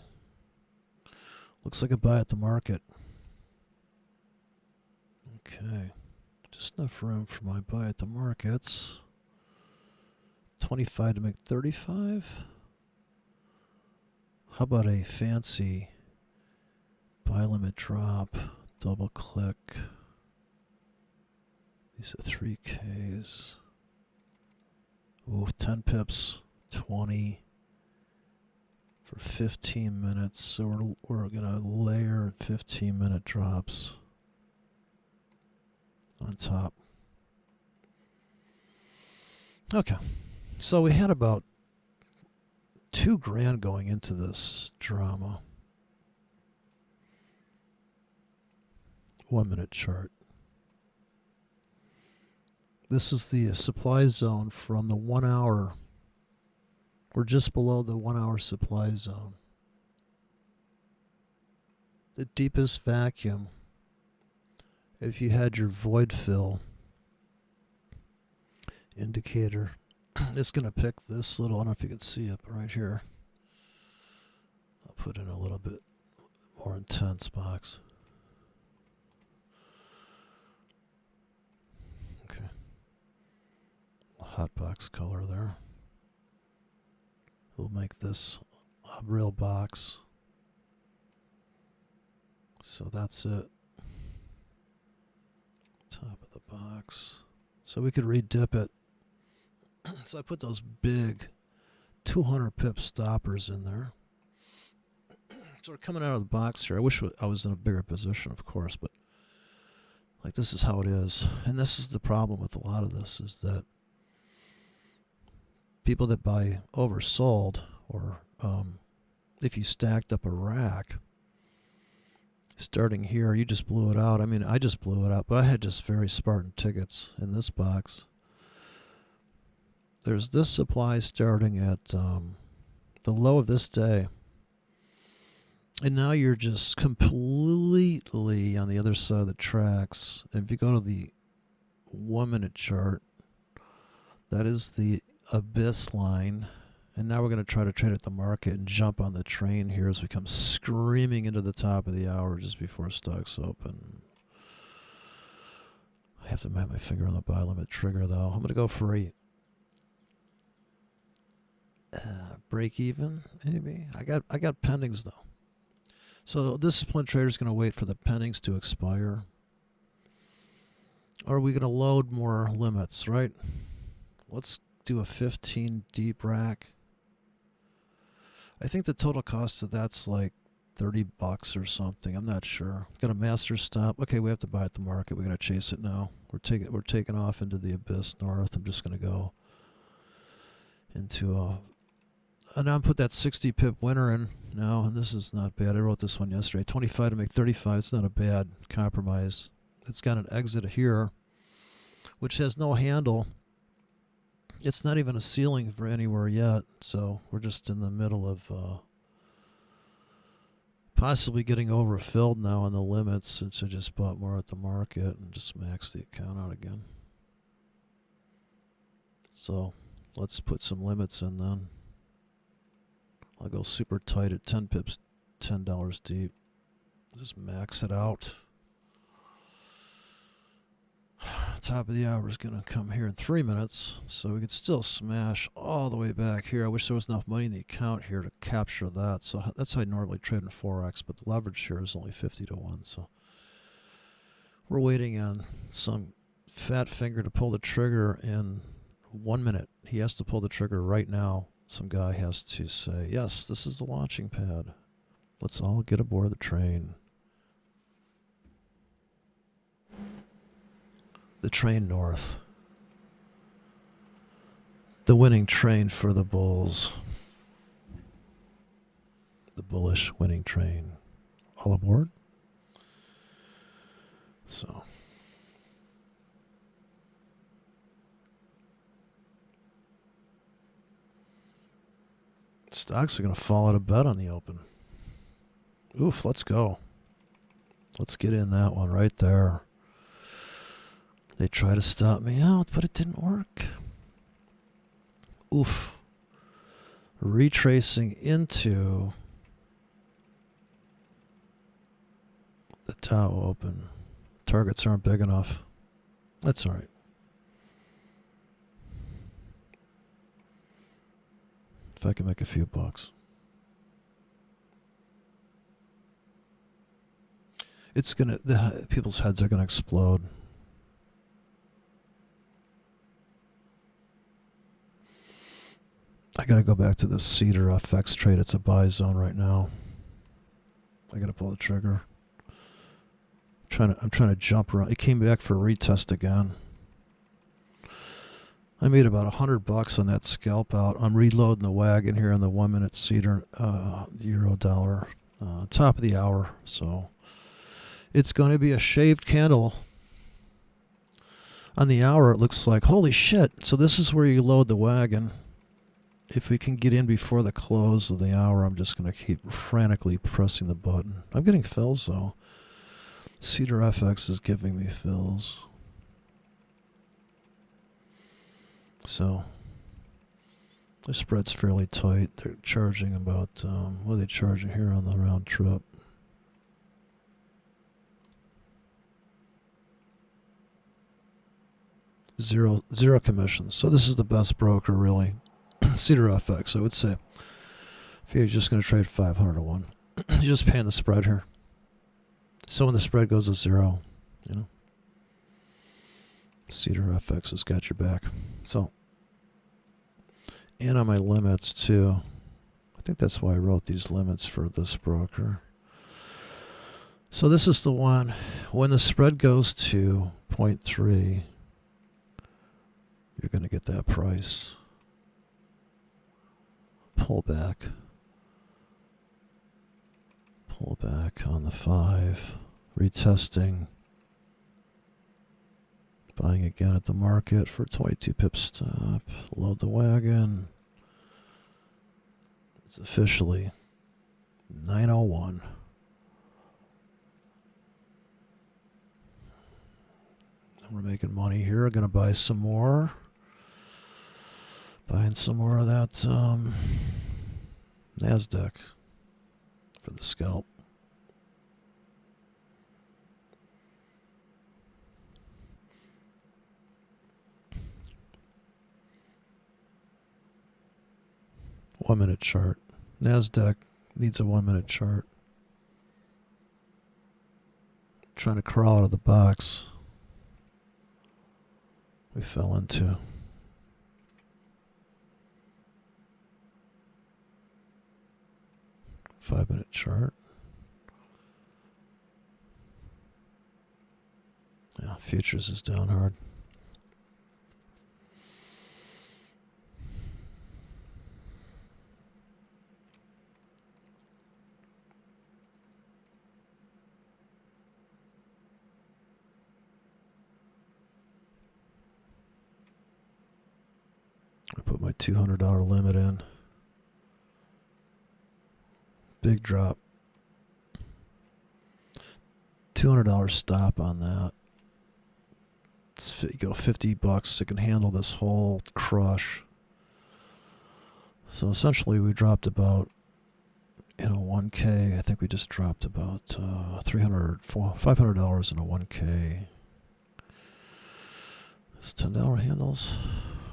Looks like a buy at the market. Okay. Just enough room for my buy at the markets. 25 to make 35. How about a fancy buy limit drop, double click. These are 3Ks. Ooh, 10 pips, 20 for 15 minutes. So we're going to layer 15-minute drops on top. Okay, so we had about $2,000 going into this drama. 1 minute chart. This is the supply zone from the 1 hour. We're just below the 1 hour supply zone. The deepest vacuum, if you had your void fill indicator, it's going to pick this little, I don't know if you can see it, but right here. I'll put in a little bit more intense box. Okay. Hot box color there. We'll make this a real box. So that's it. Top of the box. So we could re-dip it. So I put those big 200 pip stoppers in there. So we're coming out of the box here. I wish I was in a bigger position, of course, but like this is how it is. And this is the problem with a lot of this, is that people that buy oversold, or if you stacked up a rack, starting here, you just blew it out. I mean, I just blew it out, but I had just very Spartan tickets in this box. There's this supply starting at the low of this day. And now you're just completely on the other side of the tracks. And if you go to the 1 minute chart, that is the abyss line. And now we're going to try to trade at the market and jump on the train here as we come screaming into the top of the hour just before stocks open. I have to have my finger on the buy limit trigger, though. I'm going to go for a break even, maybe. I got pendings, though. So disciplined trader is going to wait for the pendings to expire. Or are we going to load more limits, right? Let's do a 15 deep rack. I think the total cost of that's like $30 or something. I'm not sure. Got a master stop. Okay, we have to buy at the market. We're going to chase it now. We're taking off into the abyss north. I'm just going to go into a... And I'm put that 60 pip winner in now, and this is not bad. I wrote this one yesterday. 25 to make 35. It's not a bad compromise. It's got an exit here, which has no handle. It's not even a ceiling for anywhere yet, so we're just in the middle of possibly getting overfilled now on the limits, since I just bought more at the market and just maxed the account out again. So let's put some limits in then. I'll go super tight at 10 pips, $10 deep. Just max it out. Top of the hour is going to come here in 3 minutes, so we could still smash all the way back here. I wish there was enough money in the account here to capture that. So that's how I normally trade in forex, but the leverage here is only 50 to 1. So we're waiting on some fat finger to pull the trigger in 1 minute. He has to pull the trigger right now. Some guy has to say, yes, this is the launching pad. Let's all get aboard the train. The train north. The winning train for the bulls. The bullish winning train. All aboard? So. Stocks are going to fall out of bed on the open. Oof, let's go. Let's get in that one right there. They try to stop me out, but it didn't work. Oof. Retracing into the Dow open. Targets aren't big enough. That's all right. If I can make a few bucks. It's gonna, people's heads are gonna explode. I gotta go back to the Cedar FX trade. It's a buy zone right now. I gotta pull the trigger. I'm trying to jump around. It came back for a retest again. I made about $100 on that scalp out. I'm reloading the wagon here on the 1 minute Cedar euro dollar, top of the hour. So it's going to be a shaved candle. On the hour, it looks like, holy shit. So this is where you load the wagon. If we can get in before the close of the hour, I'm just going to keep frantically pressing the button. I'm getting fills though. Cedar FX is giving me fills. So the spread's fairly tight. They're charging about, what are they charging here on the round trip? Zero commissions. So this is the best broker, really. Cedar FX, I would say. If you're just going to trade 500 to 1, you're just paying the spread here. So when the spread goes to zero, you know, Cedar FX has got your back. So, and on my limits too. I think that's why I wrote these limits for this broker. So this is the one, when the spread goes to 0.3, you're going to get that price. Pull back on the 5, retesting, buying again at the market for 22 pip stop, load the wagon. It's officially 9:01. We're making money here. Going to buy some more. Buying some more of that NASDAQ for the scalp. One minute chart. NASDAQ needs a 1 minute chart. Trying to crawl out of the box we fell into. Five-minute chart. Yeah, futures is down hard. I put my $200 limit in. Big drop. $200 stop on that. You go $50. It can handle this whole crush. So essentially, we dropped about, $1K. I think we just dropped about $500 in a 1K. It's $10 handles.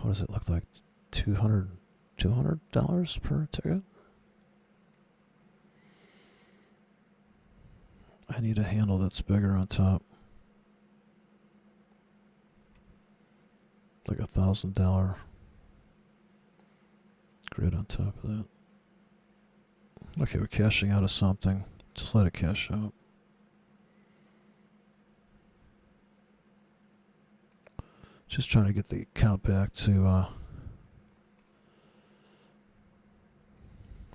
What does it look like? $200 per ticket. I need a handle that's bigger on top. Like $1,000 grid on top of that. Okay, we're cashing out of something. Just let it cash out. Just trying to get the account back to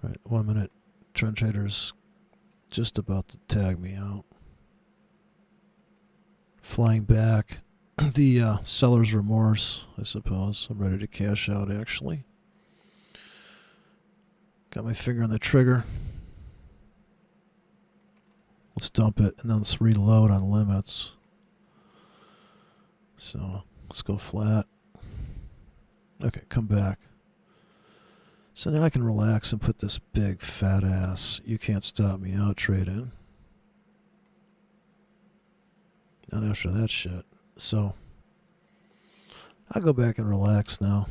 right, 1 minute. Trend Trader's just about to tag me out. Flying back. The seller's remorse, I suppose. I'm ready to cash out, actually. Got my finger on the trigger. Let's dump it, and then let's reload on limits. So, let's go flat. Okay, come back. So now I can relax and put this big fat ass "you can't stop me" out trade in. Not after that shit. So I'll go back and relax now.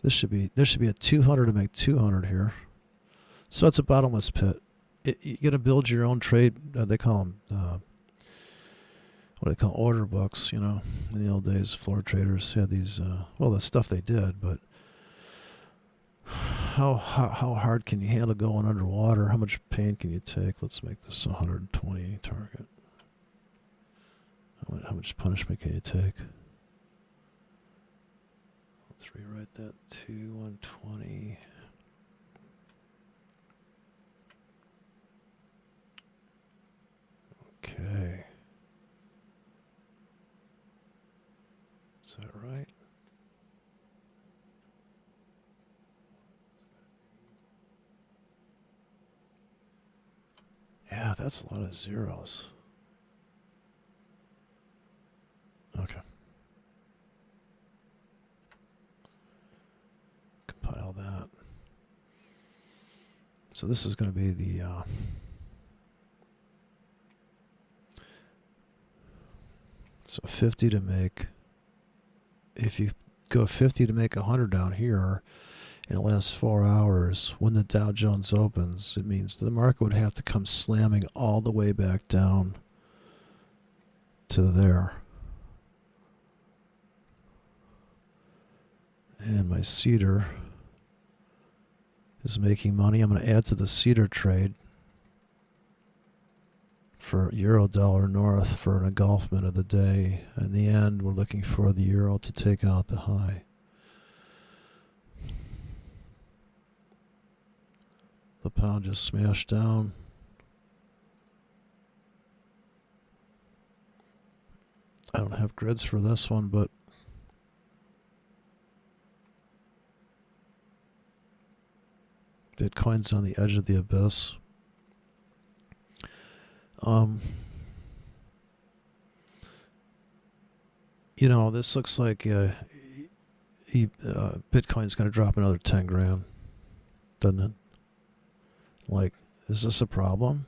There should be a 200 to make 200 here. So it's a bottomless pit. you got to build your own trade. They call them what they call order books. You know, in the old days, floor traders had these. Well, the stuff they did, but how hard can you handle going underwater? How much pain can you take? Let's make this 120 target. How much punishment can you take? Let's rewrite that to 120. Okay. Is that right? Yeah, that's a lot of zeros. Okay. Compile that. So this is going to be the so 50 to make, if you go 50 to make 100 down here and it lasts 4 hours, when the Dow Jones opens, it means the market would have to come slamming all the way back down to there. And my cedar is making money. I'm going to add to the cedar trade for euro dollar north for an engulfment of the day. In the end, we're looking for the euro to take out the high. The pound just smashed down. I don't have grids for this one, but Bitcoin's on the edge of the abyss. You know, this looks like Bitcoin's going to drop another 10 grand, doesn't it? Like, is this a problem?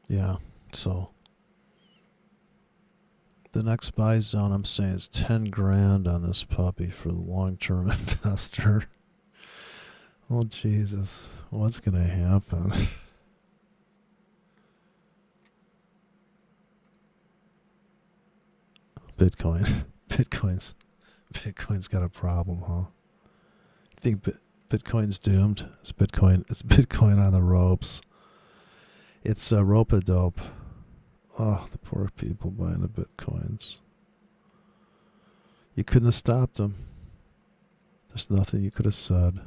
Yeah, so the next buy zone I'm saying is 10 grand on this puppy for the long-term investor. Oh, Jesus. What's going to happen? Bitcoin's got a problem, huh? I think Bitcoin's doomed. It's Bitcoin on the ropes. It's a rope-a-dope. Oh, the poor people buying the Bitcoins. You couldn't have stopped them. There's nothing you could have said.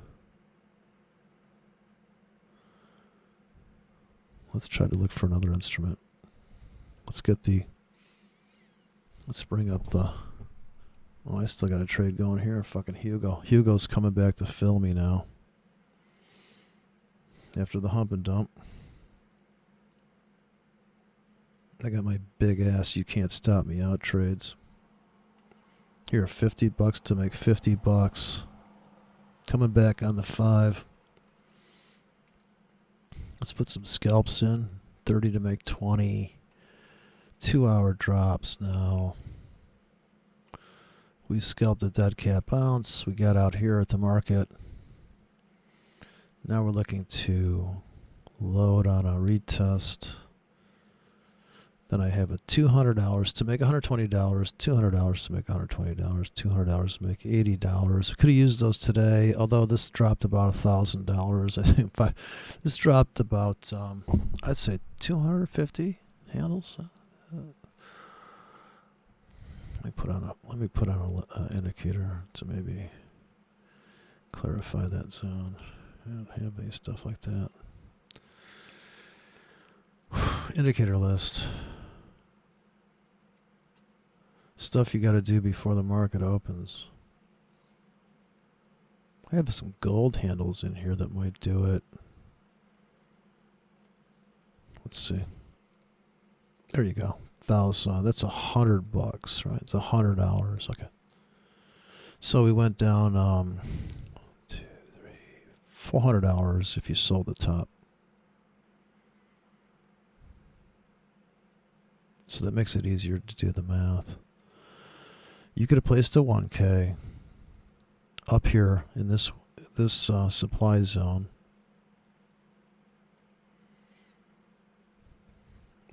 Let's try to look for another instrument. Let's bring up the... Oh, I still got a trade going here. Fucking Hugo. Hugo's coming back to fill me now. After the hump and dump. I got my big ass, you can't stop me out trades. Here, $50 to make $50. Coming back on the 5. Let's put some scalps in. 30 to make 20. 2-hour drops now. We scalped a dead cat bounce. We got out here at the market. Now we're looking to load on a retest. Then I have a $200 to make $120, $200 to make $120, $200 to make $80. We could have used those today, although this dropped about $1,000. I think this dropped about, I'd say 250 handles. Let me put on a indicator to maybe clarify that zone. I don't have any stuff like that. Indicator list. Stuff you got to do before the market opens. I have some gold handles in here that might do it. Let's see. There you go. That's $100, right? It's $100. Okay. So we went down $400 if you sold the top. So that makes it easier to do the math. You could have placed a 1K up here in this supply zone.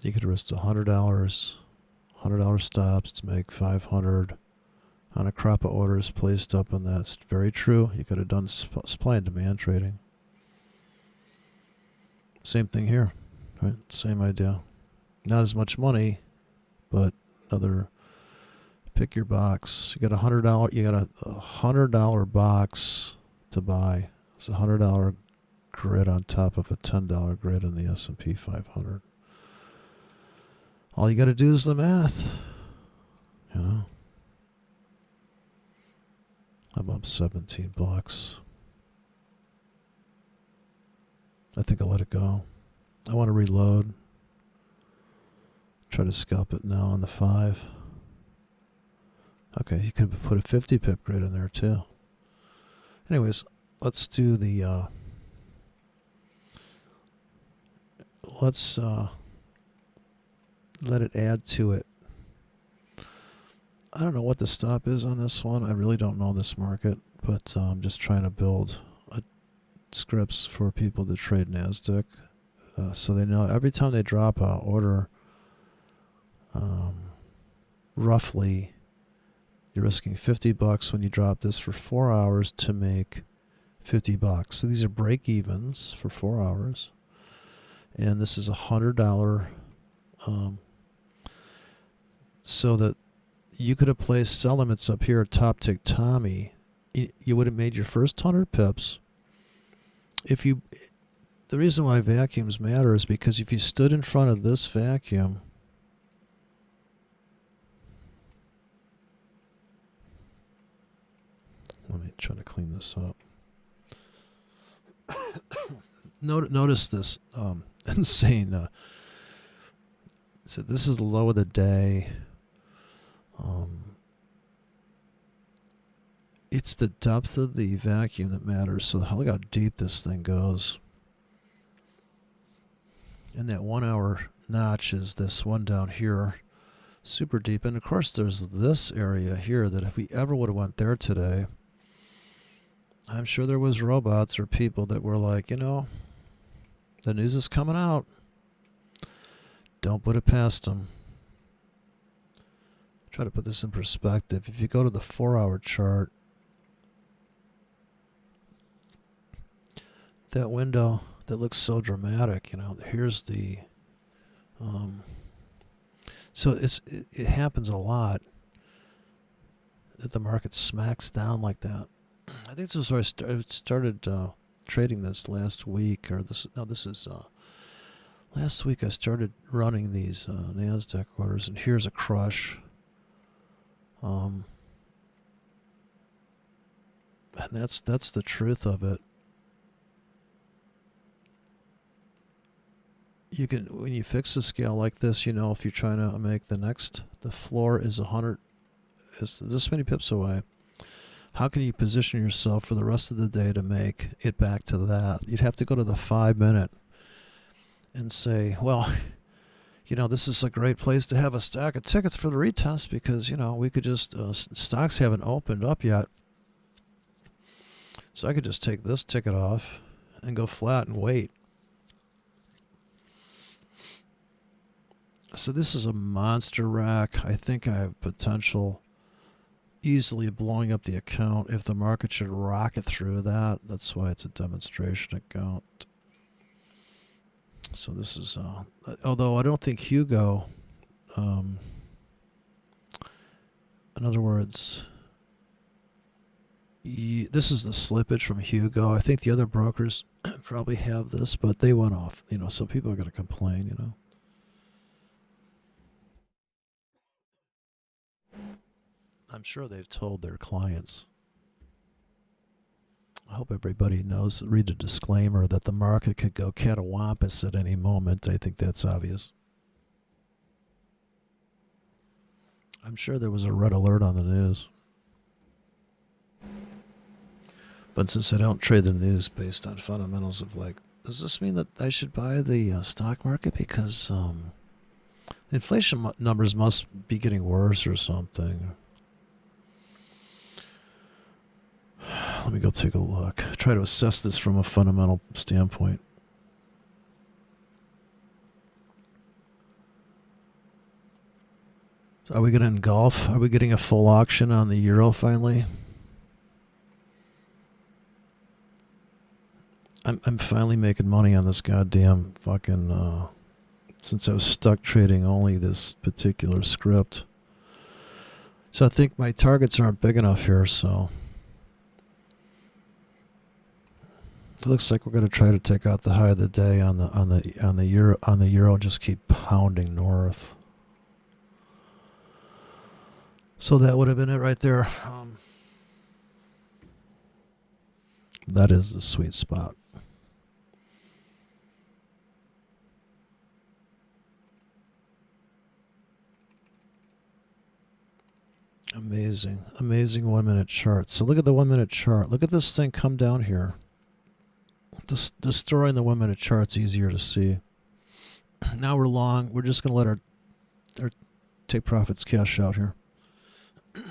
You could risk $100 stops to make 500 on a crop of orders placed up, and that's very true. You could have done supply and demand trading. Same thing here, right? Same idea. Not as much money, but another. Pick your box. You got $100. You got a $100 box to buy. It's a $100 grid on top of a $10 grid in the S&P 500. All you got to do is the math. You know. I'm up $17. I think I'll let it go. I want to reload. Try to scalp it now on the 5. Okay, you could put a 50 pip grid in there too. Anyways, let's do the let's let it add to it. I don't know what the stop is on this one. I really don't know this market, but I'm just trying to build scripts for people to trade NASDAQ, so they know every time they drop a order, roughly you're risking $50 when you drop this for 4 hours to make $50. So these are break evens for 4 hours, and this is $100. So that you could have placed sell limits up here at Top Tick Tommy. You would have made your first 100 pips. The reason why vacuums matter is because if you stood in front of this vacuum, let me try to clean this up. Notice this insane. So this is the low of the day. It's the depth of the vacuum that matters. So look how deep this thing goes. And that 1 hour notch is this one down here, super deep. And of course, there's this area here that if we ever would have went there today, I'm sure there was robots or people that were like, you know, the news is coming out. Don't put it past them. Try to put this in perspective. If you go to the 4 hour chart, that window that looks so dramatic, you know, here's the, so it happens a lot that the market smacks down like that. I think this is where I started trading this last week, or last week I started running these NASDAQ orders, and here's a crush. And that's the truth of it. You can, when you fix a scale like this, you know, if you're trying to make the floor is 100, is this many pips away. How can you position yourself for the rest of the day to make it back to that? You'd have to go to the 5 minute and say, well, you know, this is a great place to have a stack of tickets for the retest because, you know, we could just, stocks haven't opened up yet. So I could just take this ticket off and go flat and wait. So this is a monster rack. I think I have potential easily blowing up the account if the market should rocket through that. That's why it's a demonstration account. So this is, although I don't think Hugo, in other words, this is the slippage from Hugo. I think the other brokers probably have this, but they went off, you know, so people are going to complain, you know. I'm sure they've told their clients. I hope everybody knows, read a disclaimer that the market could go catawampus at any moment. I think that's obvious. I'm sure there was a red alert on the news. But since I don't trade the news based on fundamentals of like, does this mean that I should buy the stock market because inflation numbers must be getting worse or something? Let me go take a look. Try to assess this from a fundamental standpoint. Are we going to engulf? Are we getting a full auction on the euro finally? I'm finally making money on this goddamn fucking, since I was stuck trading only this particular script. So I think my targets aren't big enough here, so it looks like we're going to try to take out the high of the day on the euro and just keep pounding north. So that would have been it right there. That is the sweet spot. Amazing, amazing 1 minute chart. So look at the 1 minute chart. Look at this thing come down here. Destroying the 1 minute chart's easier to see. Now we're long. We're just going to let our take profits cash out here.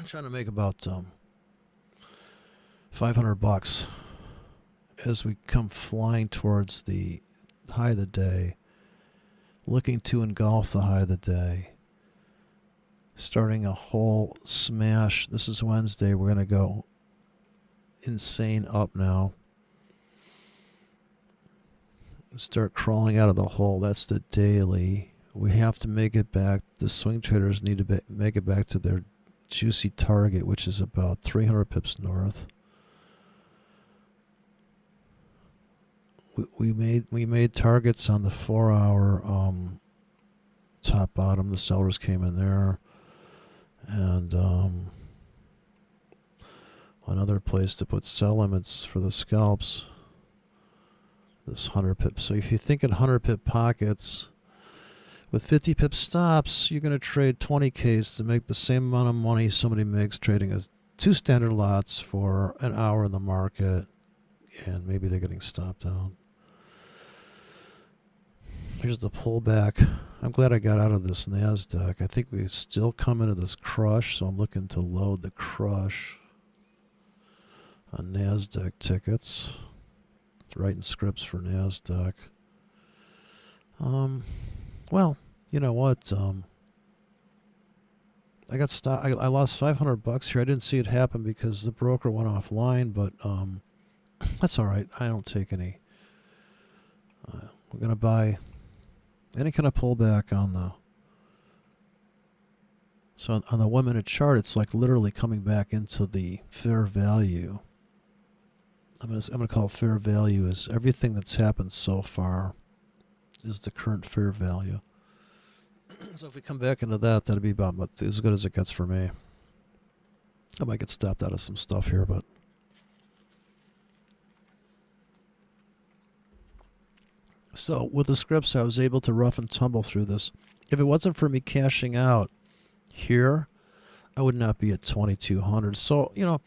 Trying to make about $500 as we come flying towards the high of the day, looking to engulf the high of the day. Starting a whole smash. This is Wednesday. We're going to go insane up now. Start crawling out of the hole. That's the daily. We have to make it back. The swing traders need to make it back to their juicy target, which is about 300 pips north. We made targets on the 4 hour top bottom. The sellers came in there. And another place to put sell limits for the scalps, this 100 pips. So if you think in 100 pip pockets with 50 pip stops, you're going to trade 20Ks to make the same amount of money somebody makes trading as 2 standard lots for an hour in the market, and maybe they're getting stopped out. Here's the pullback. I'm glad I got out of this NASDAQ. I think we still come into this crush, so I'm looking to load the crush on NASDAQ tickets. Writing scripts for NASDAQ. Well, you know what? I got stopped. I lost $500 here. I didn't see it happen because the broker went offline, but that's all right. I don't take any. We're going to buy any kind of pullback on the, so on the 1 minute chart, it's like literally coming back into the fair value. I'm gonna call fair value is everything that's happened so far is the current fair value. So if we come back into that, that'd be about as good as it gets for me. I might get stopped out of some stuff here, but so with the scripts, I was able to rough and tumble through this. If it wasn't for me cashing out here, I would not be at 2,200. So, you know,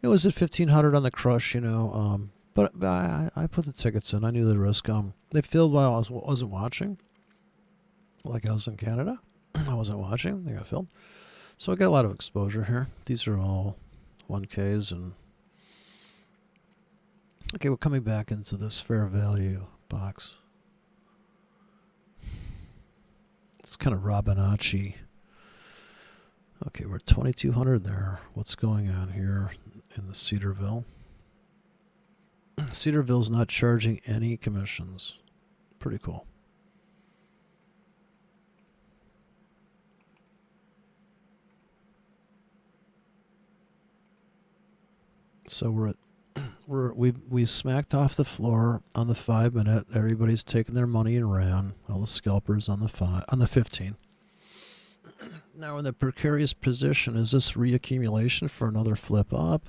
it was at 1,500 on the crush, you know, but I put the tickets in. I knew the risk. They filled while I wasn't watching, like I was in Canada. I wasn't watching. They got filled. So I got a lot of exposure here. These are all 1Ks. And okay, we're coming back into this fair value box. It's kind of Robinacci. Okay, we're at 2,200 there. What's going on here in the Cedarville? Cedarville's not charging any commissions. Pretty cool. So we smacked off the floor on the 5 minute. Everybody's taking their money and ran. All the scalpers on the 15. Now in the precarious position, is this reaccumulation for another flip up,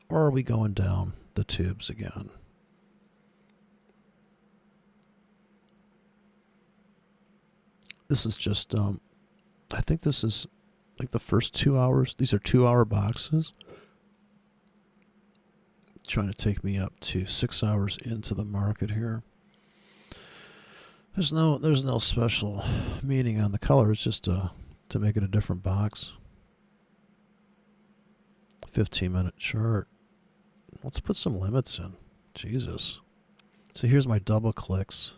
or are we going down the tubes again? This is just I think this is like the first 2 hours. These are 2 hour boxes. Trying to take me up to 6 hours into the market here. There's no special meaning on the color. It's just to make it a different box. 15-minute chart. Let's put some limits in. Jesus. So here's my double clicks.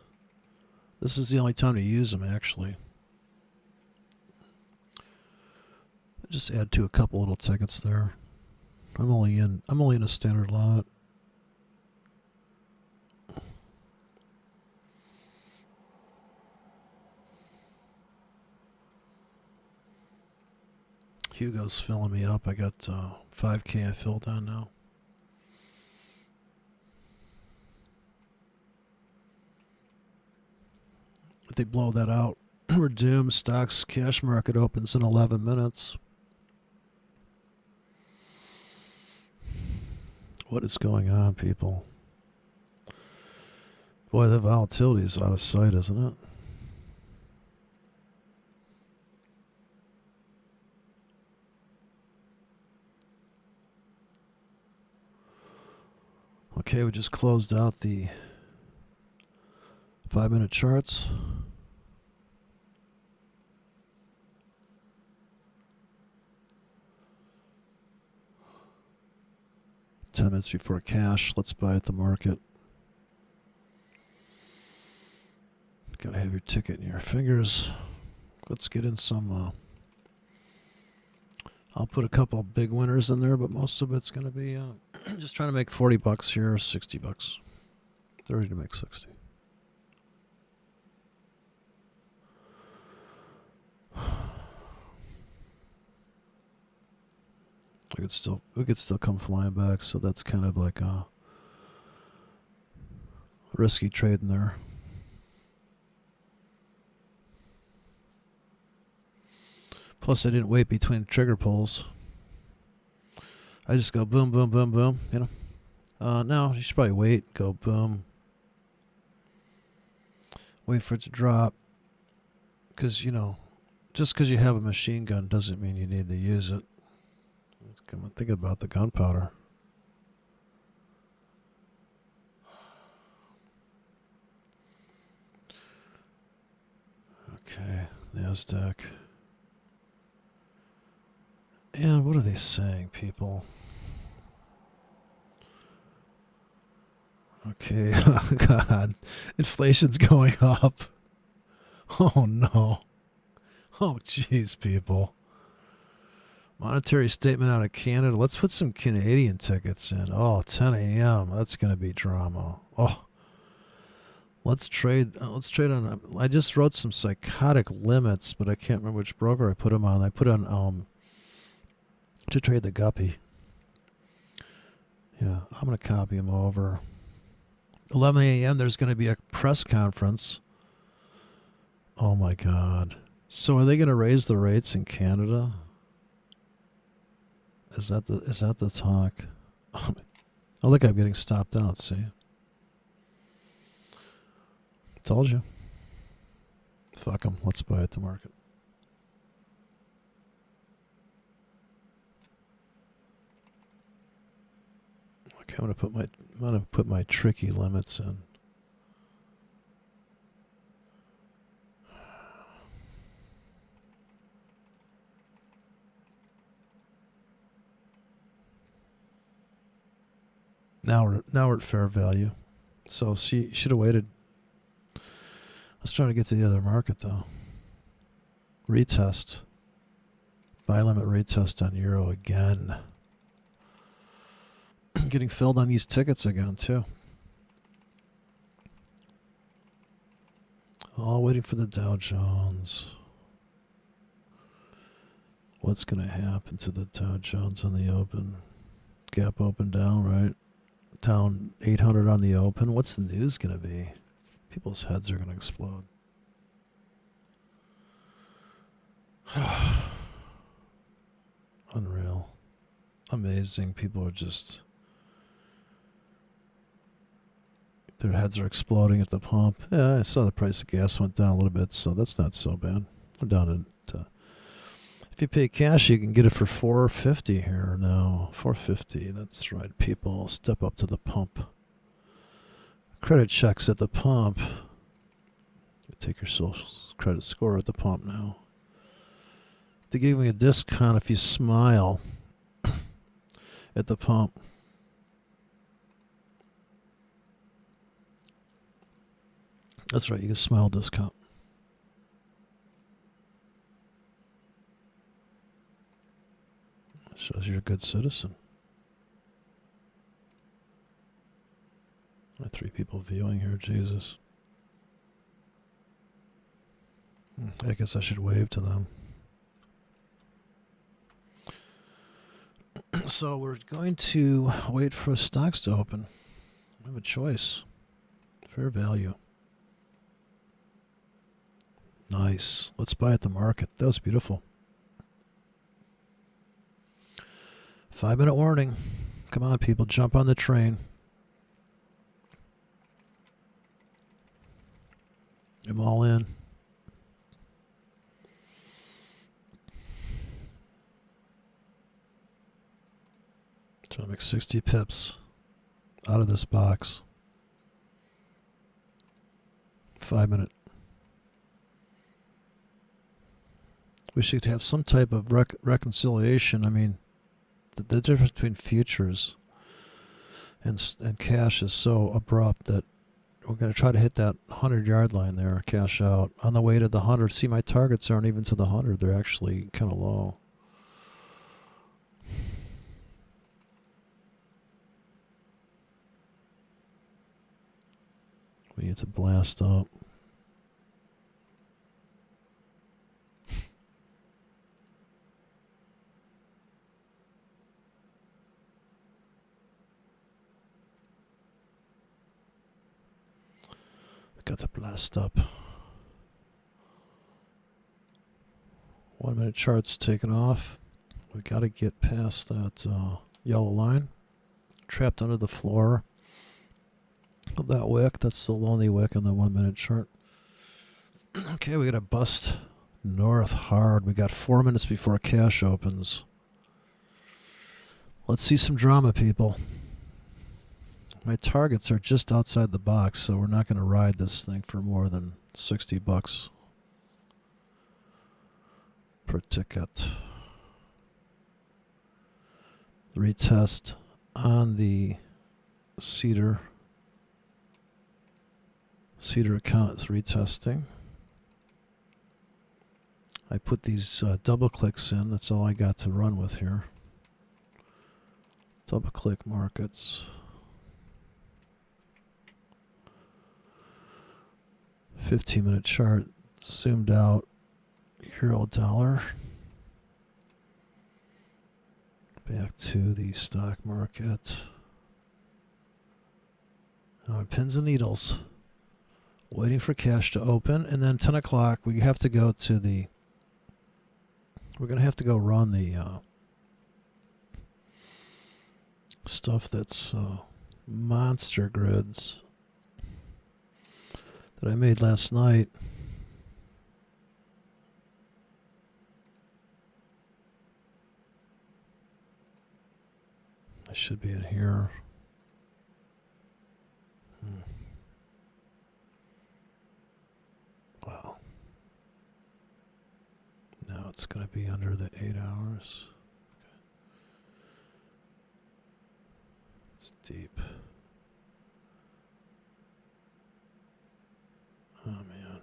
This is the only time to use them, actually. Just add to a couple little tickets there. I'm only in a standard lot. Hugo's filling me up. I got 5K I filled on now. If they blow that out, we're doomed. Stocks cash market opens in 11 minutes. What is going on, people? Boy, the volatility is out of sight, isn't it? Okay, we just closed out the 5-minute charts. Ten minutes before cash. Let's buy at the market. Gotta have your ticket in your fingers. Let's get in some. I'll put a couple big winners in there, but most of it's gonna be just trying to make $40 here, $60. 30 to make 60. We could still come flying back, so that's kind of like a risky trade in there. Plus, I didn't wait between trigger pulls. I just go boom, boom, boom, boom, you know. No, you should probably wait, go boom. Wait for it to drop. Because, you know, just because you have a machine gun doesn't mean you need to use it. Come on, think about the gunpowder. Okay, NASDAQ. And what are they saying, people? Okay, oh God, inflation's going up. Oh no. Oh jeez, people. Monetary statement out of Canada. Let's put some Canadian tickets in. Oh, 10 a.m. That's going to be drama. Oh, let's trade on. I just wrote some psychotic limits, but I can't remember which broker I put them on. I put on to trade the guppy. Yeah, I'm going to copy them over. 11 a.m. There's going to be a press conference. Oh my God. So are they going to raise the rates in Canada? Is that the talk? Oh, look, I'm getting stopped out, see? Told you. Fuck them. Let's buy at the market. Okay, I'm gonna put my tricky limits in. Now we're at fair value. So she should have waited. Let's try to get to the other market though. Retest. Buy limit retest on euro again. Getting filled on these tickets again too. All waiting for the Dow Jones. What's going to happen to the Dow Jones on the open? Gap open down, right? Down 800 on the open. What's the news going to be? People's heads are going to explode. Unreal. Amazing. People are just... their heads are exploding at the pump. Yeah, I saw the price of gas went down a little bit, so that's not so bad. We're down at... if you pay cash, you can get it for $4.50 here now. $4.50. That's right, people. Step up to the pump. Credit checks at the pump. You take your social credit score at the pump now. They give me a discount if you smile at the pump. That's right, you get a smile discount. Shows you're a good citizen. 3 people viewing here, Jesus. I guess I should wave to them. So we're going to wait for stocks to open. We have a choice. Fair value. Nice. Let's buy at the market. That was beautiful. 5-minute warning. Come on, people. Jump on the train. I'm all in. Trying to make 60 pips out of this box. 5-minute. We should have some type of reconciliation. I mean, the difference between futures and cash is so abrupt that we're going to try to hit that 100-yard line there, cash out. On the way to the 100, see, my targets aren't even to the 100. They're actually kind of low. We need to blast up. Got to blast up. 1-minute chart's taken off. We got to get past that yellow line. Trapped under the floor of that wick. That's the lonely wick on the 1-minute chart. Okay, we got to bust north hard. We got 4 minutes before cash opens. Let's see some drama, people. My targets are just outside the box, so we're not going to ride this thing for more than $60 per ticket. Retest on the Cedar. Cedar account is retesting. I put these double clicks in. That's all I got to run with here. Double click markets. 15-minute chart zoomed out. Euro dollar. Back to the stock market. Now pins and needles. Waiting for cash to open, and then 10 o'clock we have to go to the. We're gonna have to go run the stuff that's monster grids that I made last night. I should be in here. Wow. Now it's going to be under the 8 hours. Okay. It's deep. Oh, man.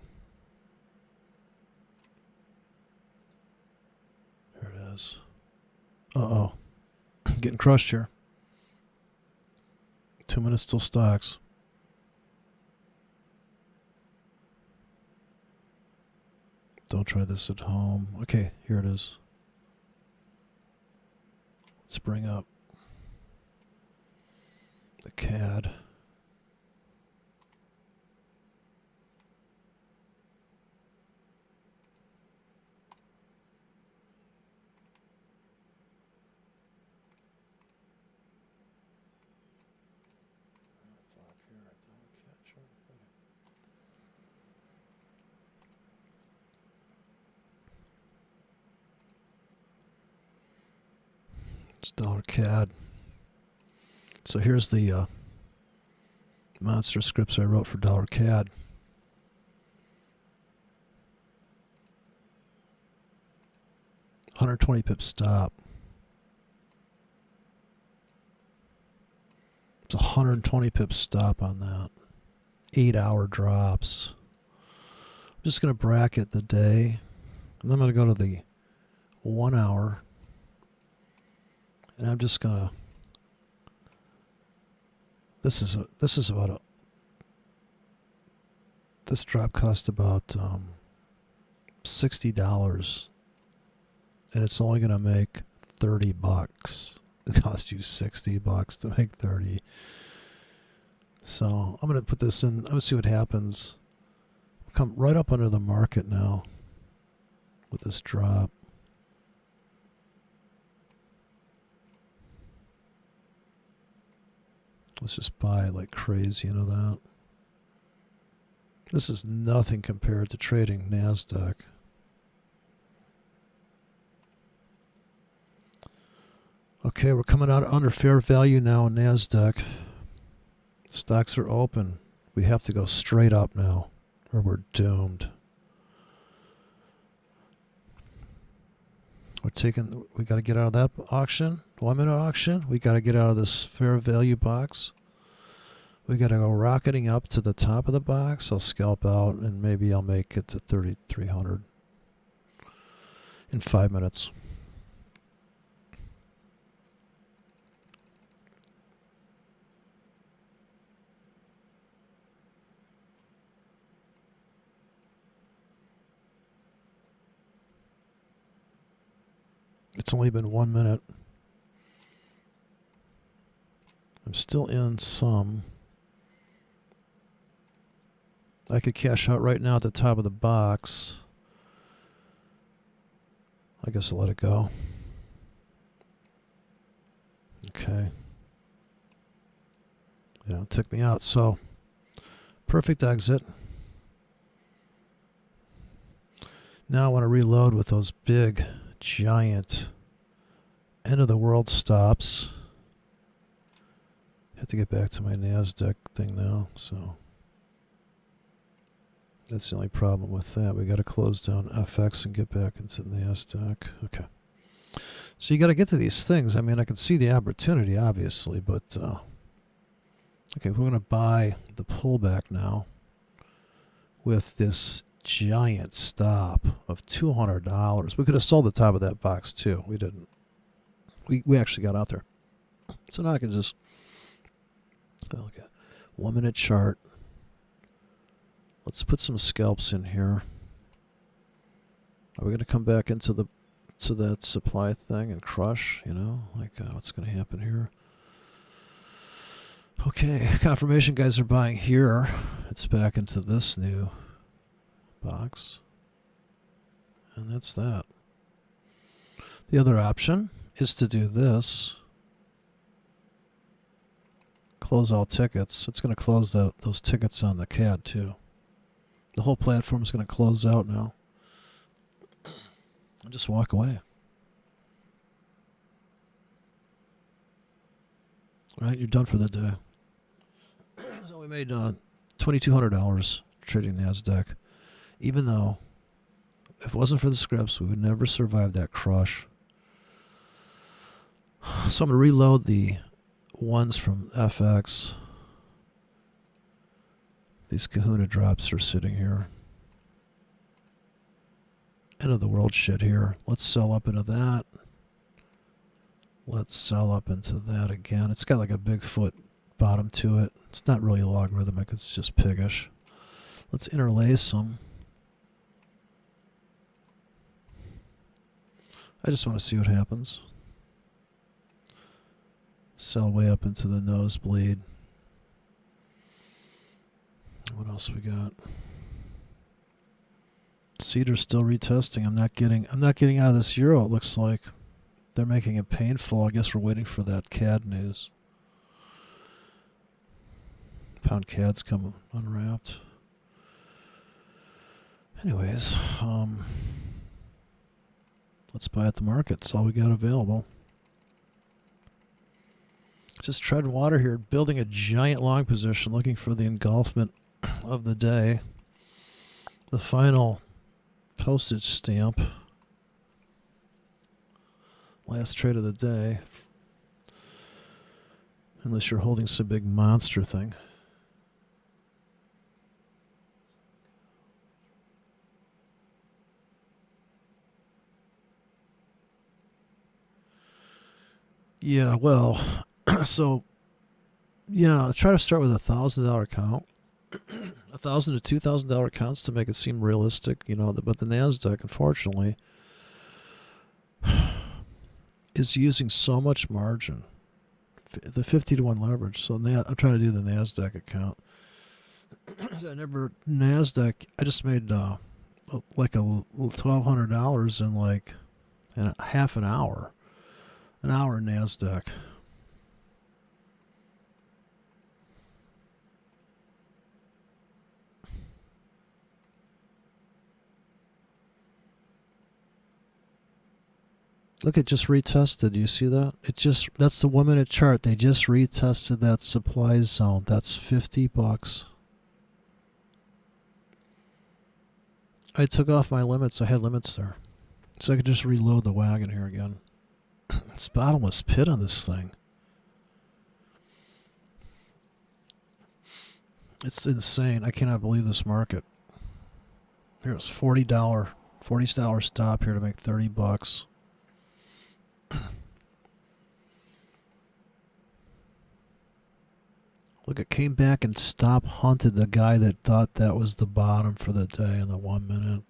Here it is. Uh-oh. Getting crushed here. 2 minutes till stocks. Don't try this at home. Okay, here it is. Let's bring up the CAD. Dollar CAD. So here's the monster scripts I wrote for dollar CAD. $120 pip stop. It's a 120 pip stop on that. 8-hour drops. I'm just going to bracket the day, and then I'm going to go to the 1 hour. And I'm just gonna. This is about a. This drop cost about $60, and it's only gonna make $30. It cost you $60 to make 30. So I'm gonna put this in. I'm gonna see what happens. Come right up under the market now with this drop. Let's just buy like crazy into that. This is nothing compared to trading NASDAQ. Okay, we're coming out under fair value now in NASDAQ. Stocks are open. We have to go straight up now, or we're doomed. We got to get out of that auction, 1 minute auction. We got to get out of this fair value box. We got to go rocketing up to the top of the box. I'll scalp out and maybe I'll make it to 3,300 in 5 minutes. It's only been 1 minute. I'm still in some. I could cash out right now at the top of the box. I guess I'll let it go. Okay. Yeah, it took me out. So, perfect exit. Now I want to reload with those big, giant end of the world stops. Have to get back to my NASDAQ thing now, so that's the only problem with that. We got to close down FX and get back into NASDAQ. Okay. So you got to get to these things. I mean, I can see the opportunity, obviously, but okay, we're going to buy the pullback now with this giant stop of $200. We could have sold the top of that box too. We didn't. We actually got out there. So now I can just okay, 1 minute chart. Let's put some scalps in here. Are we going to come back into that supply thing and crush? You know, like what's going to happen here? Okay, confirmation guys are buying here. It's back into this new box, and that's that. The other option is to do this. Close all tickets. It's going to close those tickets on the CAD too. The whole platform is going to close out now. And just walk away. All right, you're done for the day. So we made $2,200 trading NASDAQ. Even though, if it wasn't for the scripts, we would never survive that crush. So I'm going to reload the ones from FX. These kahuna drops are sitting here. End of the world shit here. Let's sell up into that. Let's sell up into that again. It's got like a Bigfoot bottom to it. It's not really logarithmic. It's just piggish. Let's interlace them. I just want to see what happens. Sell way up into the nosebleed. What else we got? Cedar's still retesting. I'm not getting out of this euro, it looks like. They're making it painful. I guess we're waiting for that CAD news. Pound CAD's coming unwrapped. Anyways, let's buy at the market. It's all we got available. Just treading water here, building a giant long position, looking for the engulfment of the day. The final postage stamp. Last trade of the day. Unless you're holding some big monster thing. Yeah, well, so yeah, try to start with $1,000 account, $1,000 to $2,000 accounts to make it seem realistic. But the Nasdaq, unfortunately, is using so much margin, the 50-to-1 leverage. So I'm trying to do the Nasdaq account. I just made like $1,200 in like half an hour in Nasdaq. Look, it just retested. Do you see that? That's the 1 minute chart. They just retested that supply zone. That's $50. I took off my limits. I had limits there. So I could just reload the wagon here again. It's bottomless pit on this thing. It's insane. I cannot believe this market. Here's $40 stop here to make $30. Look, it came back and stop hunted the guy that thought that was the bottom for the day in the 1 minute.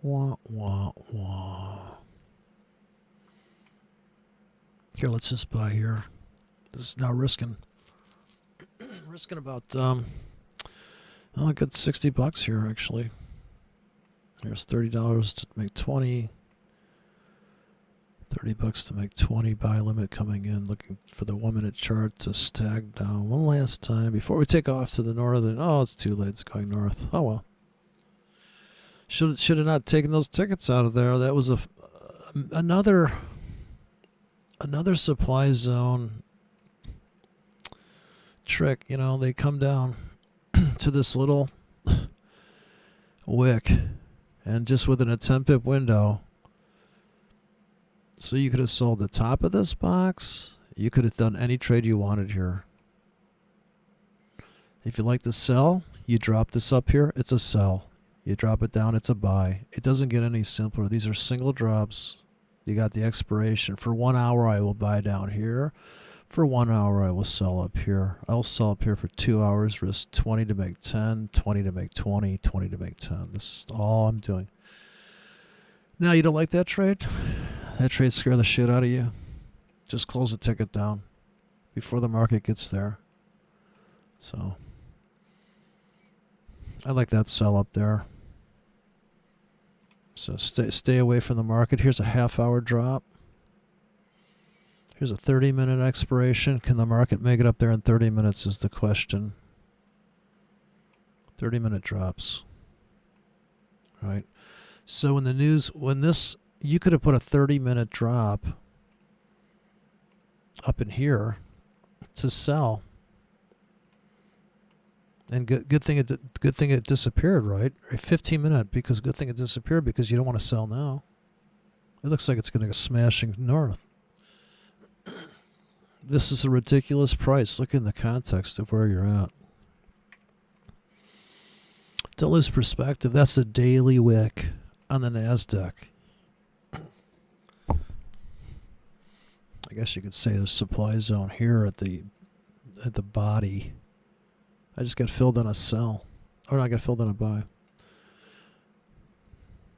Wah, wah, wah. Here, let's just buy here. This is now risking about a good $60 here actually. Here's $30 to make 20. $30 to make 20. Buy limit coming in. Looking for the 1 minute chart to stag down one last time before we take off to the northern. Oh, it's too late. It's going north. Oh well. Should have not taken those tickets out of there. That was another supply zone trick. They come down to this little wick, and just within a 10 pip window. So you could have sold the top of this box. You could have done any trade you wanted here. If you like to sell, you drop this up here, it's a sell. You drop it down, it's a buy. It doesn't get any simpler. These are single drops. You got the expiration. For 1 hour, I will buy down here. For 1 hour, I will sell up here. I will sell up here for 2 hours, risk 20 to make 10, 20 to make 20, 20 to make 10. This is all I'm doing. Now, you don't like that trade? That trade scared the shit out of you? Just close the ticket down before the market gets there. So, I like that sell up there. So stay away from the market. Here's a half-hour drop. Here's a 30-minute expiration. Can the market make it up there in 30 minutes is the question. 30-minute drops. Right? So in the news, you could have put a 30-minute drop up in here to sell. And good thing it disappeared, right? 15-minute, because good thing it disappeared because you don't want to sell now. It looks like it's going to go smashing north. This is a ridiculous price. Look in the context of where you're at. Don't lose perspective. That's a daily wick on the NASDAQ. I guess you could say there's a supply zone here at the body. I just got filled on a sell. Or I got filled on a buy.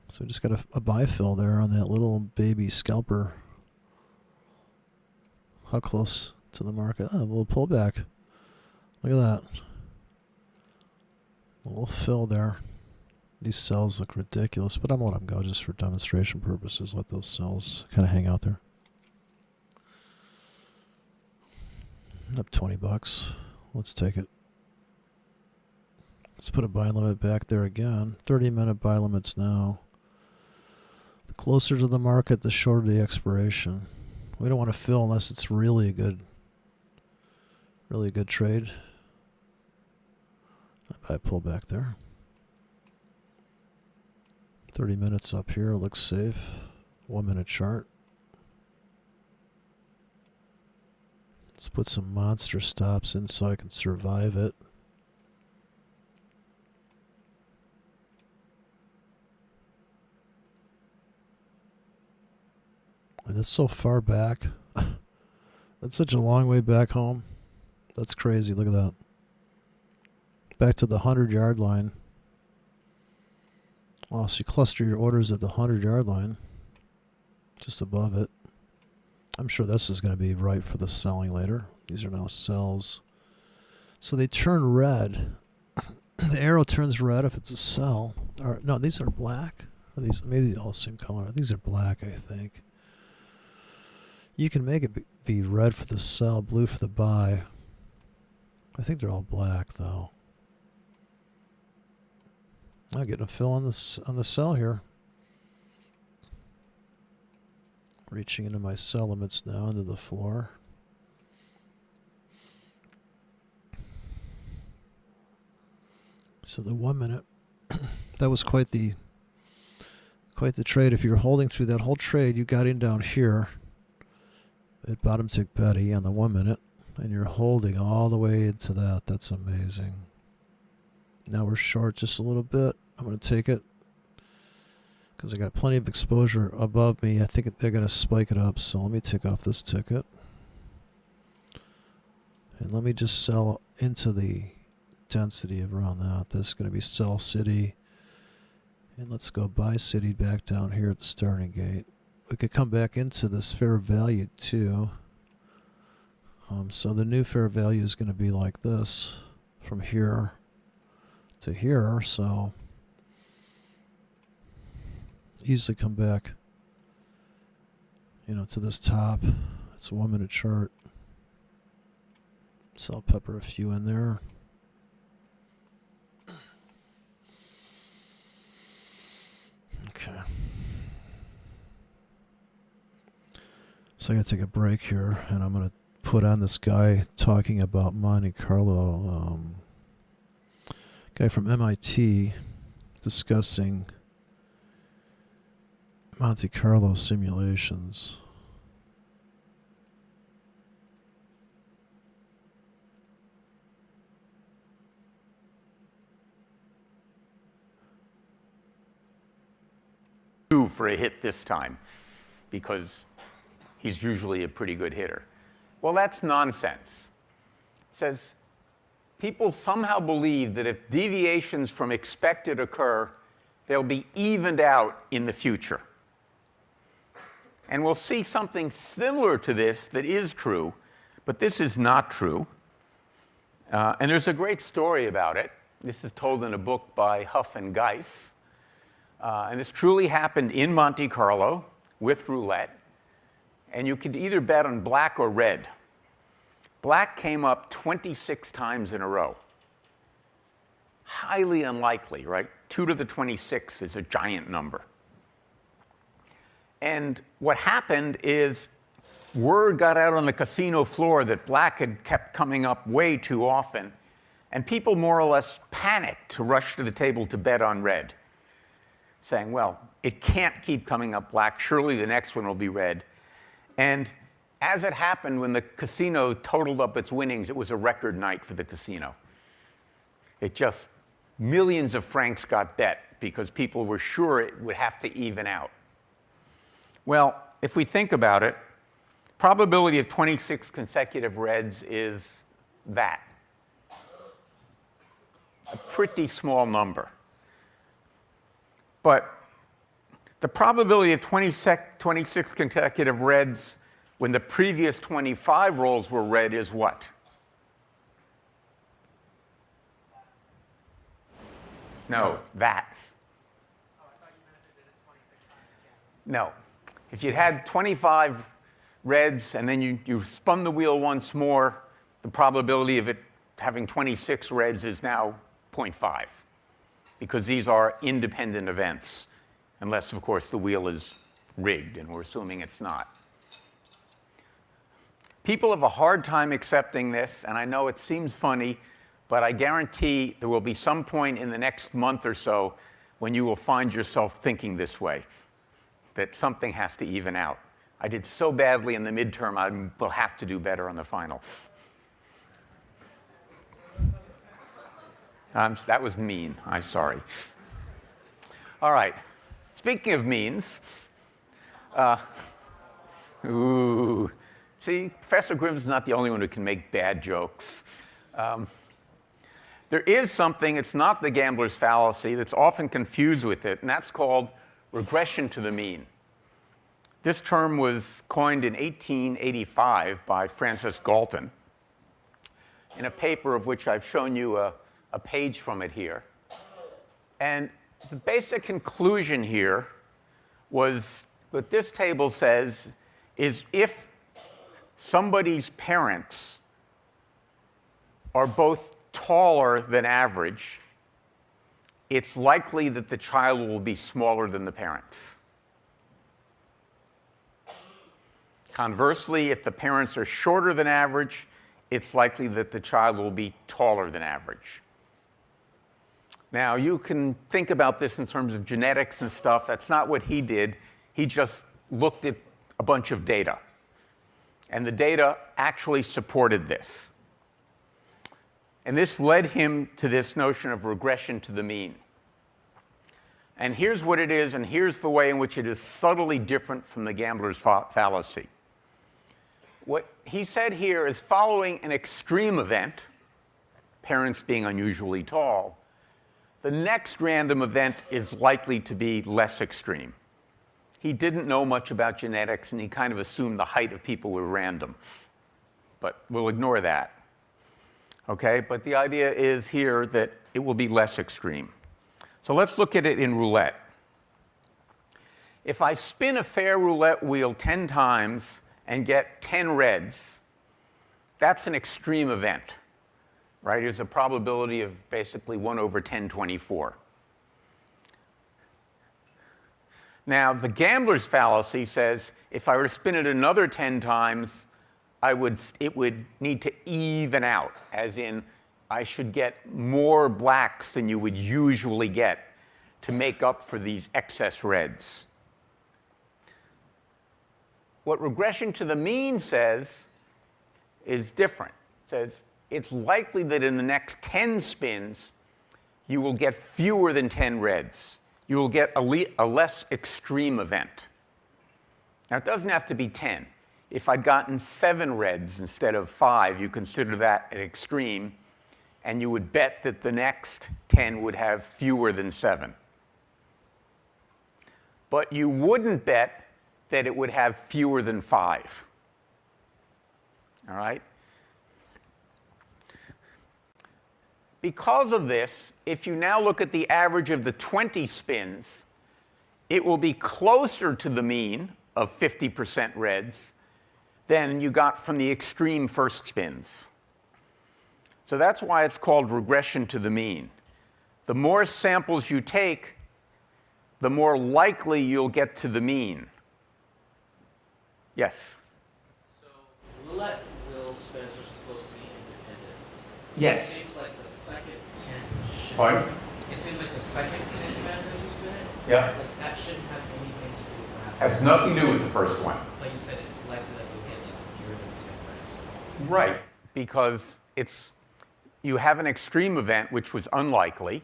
So I just got a buy fill there on that little baby scalper. How close to the market? Oh, a little pullback. Look at that. A little fill there. These cells look ridiculous, but I'm going to let them go just for demonstration purposes. Let those cells kind of hang out there. Up $20. Let's take it. Let's put a buy limit back there again. 30-minute buy limits now. The closer to the market, the shorter the expiration. We don't want to fill unless it's really a good trade. I pull back there. 30 minutes up here looks safe. 1 minute chart. Let's put some monster stops in so I can survive it. And that's so far back. That's such a long way back home. That's crazy. Look at that. Back to the 100-yard line. Well, so you cluster your orders at the 100-yard line, just above it. I'm sure this is going to be right for the selling later. These are now sells. So they turn red. The arrow turns red if it's a sell. Or no, these are black. Are these maybe all the same color? These are black, I think. You can make it be red for the sell, blue for the buy. I think they're all black though. I'm getting a fill on the sell here. Reaching into my sell limits now into the floor. So the 1 minute, that was quite the trade. If you're holding through that whole trade, you got in down here at bottom tick Betty on the 1 minute, and you're holding all the way into that. That's amazing. Now we're short just a little bit. I'm going to take it because I got plenty of exposure above me. I think they're going to spike it up, so let me take off this ticket. And let me just sell into the density around that. This is going to be sell city. And let's go buy city back down here at the starting gate. We could come back into this fair value too. So the new fair value is going to be like this from here to here. So easily come back, to this top. It's a 1 minute chart. So I'll pepper a few in there. Okay. So I gotta take a break here, and I'm gonna put on this guy talking about Monte Carlo, guy from MIT discussing Monte Carlo simulations. For a hit this time because he's usually a pretty good hitter. Well, that's nonsense. It says people somehow believe that if deviations from expected occur, they'll be evened out in the future. And we'll see something similar to this that is true, but this is not true. And there's a great story about it. This is told in a book by Huff and Geis. And this truly happened in Monte Carlo with roulette. And you could either bet on black or red. Black came up 26 times in a row. Highly unlikely, right? 2 to the 26 is a giant number. And what happened is word got out on the casino floor that black had kept coming up way too often. And people more or less panicked to rush to the table to bet on red, saying, well, it can't keep coming up black. Surely the next one will be red. And as it happened, when the casino totaled up its winnings, it was a record night for the casino. It just, millions of francs got bet because people were sure it would have to even out. Well, if we think about it, probability of 26 consecutive reds is that. A pretty small number. But the probability of 26 consecutive reds when the previous 25 rolls were red is what? No, that. Oh, I thought you meant if it did it 26 times again. No. If you'd had 25 reds and then you spun the wheel once more, the probability of it having 26 reds is now 0.5. Because these are independent events, unless, of course, the wheel is rigged, and we're assuming it's not. People have a hard time accepting this, and I know it seems funny, but I guarantee there will be some point in the next month or so when you will find yourself thinking this way, that something has to even out. I did so badly in the midterm, I will have to do better on the final. That was mean. I'm sorry. All right. Speaking of means, Ooh. See, Professor Grimm's not the only one who can make bad jokes. There is something, it's not the gambler's fallacy, that's often confused with it, and that's called regression to the mean. This term was coined in 1885 by Francis Galton in a paper of which I've shown you a page from it here. And the basic conclusion here was what this table says is if somebody's parents are both taller than average, it's likely that the child will be smaller than the parents. Conversely, if the parents are shorter than average, it's likely that the child will be taller than average. Now, you can think about this in terms of genetics and stuff. That's not what he did. He just looked at a bunch of data. And the data actually supported this. And this led him to this notion of regression to the mean. And here's what it is, and here's the way in which it is subtly different from the gambler's fallacy. What he said here is following an extreme event, parents being unusually tall, the next random event is likely to be less extreme. He didn't know much about genetics, and he kind of assumed the height of people were random. But we'll ignore that. Okay, but the idea is here that it will be less extreme. So let's look at it in roulette. If I spin a fair roulette wheel 10 times and get 10 reds, that's an extreme event, right? There's a probability of basically 1 over 1024. Now, the gambler's fallacy says if I were to spin it another 10 times, it would need to even out, as in I should get more blacks than you would usually get to make up for these excess reds. What regression to the mean says is different. It says it's likely that in the next 10 spins, you will get fewer than 10 reds. You will get a less extreme event. Now, it doesn't have to be 10. If I'd gotten 7 reds instead of 5, you consider that an extreme, and you would bet that the next 10 would have fewer than 7. But you wouldn't bet that it would have fewer than 5. All right? Because of this, if you now look at the average of the 20 spins, it will be closer to the mean of 50% reds than you got from the extreme first spins. So that's why it's called regression to the mean. The more samples you take, the more likely you'll get to the mean. Yes? So roulette wheel spins are supposed to be independent. So Yes. It seems like the second 10 should... Pardon? It seems like the second 10 times that you spin it, Yeah. like that shouldn't have anything to do with that. Has nothing to do with the first one. Like you said, it's likely that you'll get like fewer than 10 reds. Right, because you have an extreme event, which was unlikely.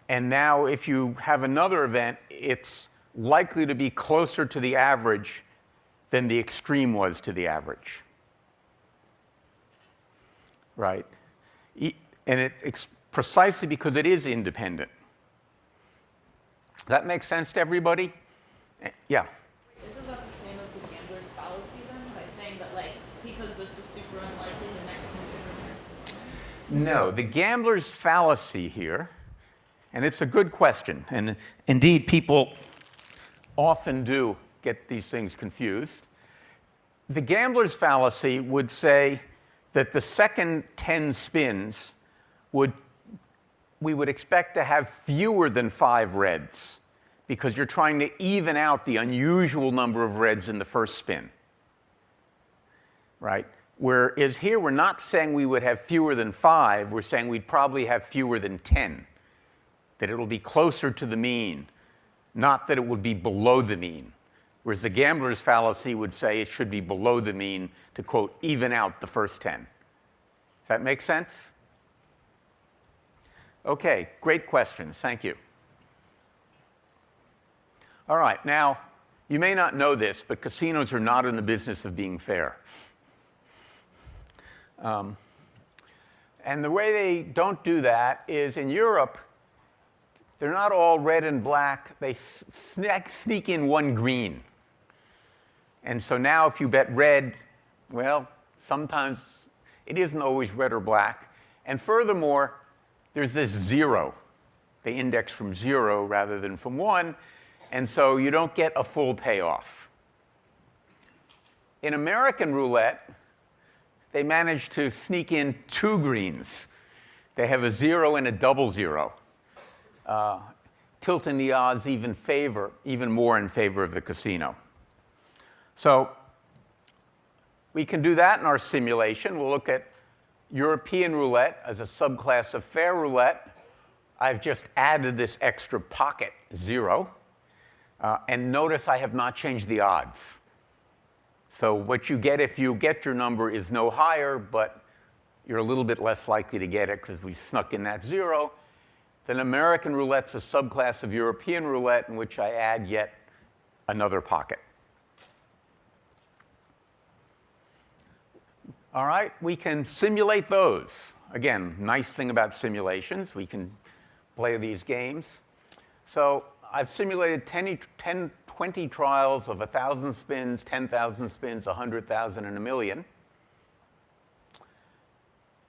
And now if you have another event, it's likely to be closer to the average than the extreme was to the average. Right? And it's precisely because it is independent. Does that make sense to everybody? Yeah. Isn't that the same as the gambler's fallacy then? By saying that, like, because this was super unlikely, the next one should return? No, the gambler's fallacy here, and it's a good question, and indeed people often do get these things confused. The gambler's fallacy would say that the second 10 spins we would expect to have fewer than 5 reds because you're trying to even out the unusual number of reds in the first spin, right? Whereas here, we're not saying we would have fewer than 5. We're saying we'd probably have fewer than 10, that it'll be closer to the mean, not that it would be below the mean. Whereas the gambler's fallacy would say it should be below the mean to, quote, even out the first 10. Does that make sense? OK, great questions. Thank you. All right, now, You may not know this, but casinos are not in the business of being fair. And the way they don't do that is in Europe, they're not all red and black. They sneak in one green. And so now if you bet red, well, sometimes it isn't always red or black. And furthermore, there's this 0. They index from 0 rather than from 1. And so you don't get a full payoff. In American roulette, they managed to sneak in 2 greens. They have a 0 and a double 0, tilting the odds even more in favor of the casino. So we can do that in our simulation. We'll look at European roulette as a subclass of fair roulette. I've just added this extra pocket 0. And notice I have not changed the odds. So what you get if you get your number is no higher, but you're a little bit less likely to get it because we snuck in that 0. Then American roulette's a subclass of European roulette in which I add yet another pocket. All right, we can simulate those. Again, nice thing about simulations, we can play these games. So I've simulated 20 trials of 1,000 spins, 10,000 spins, 100,000, and 1,000,000.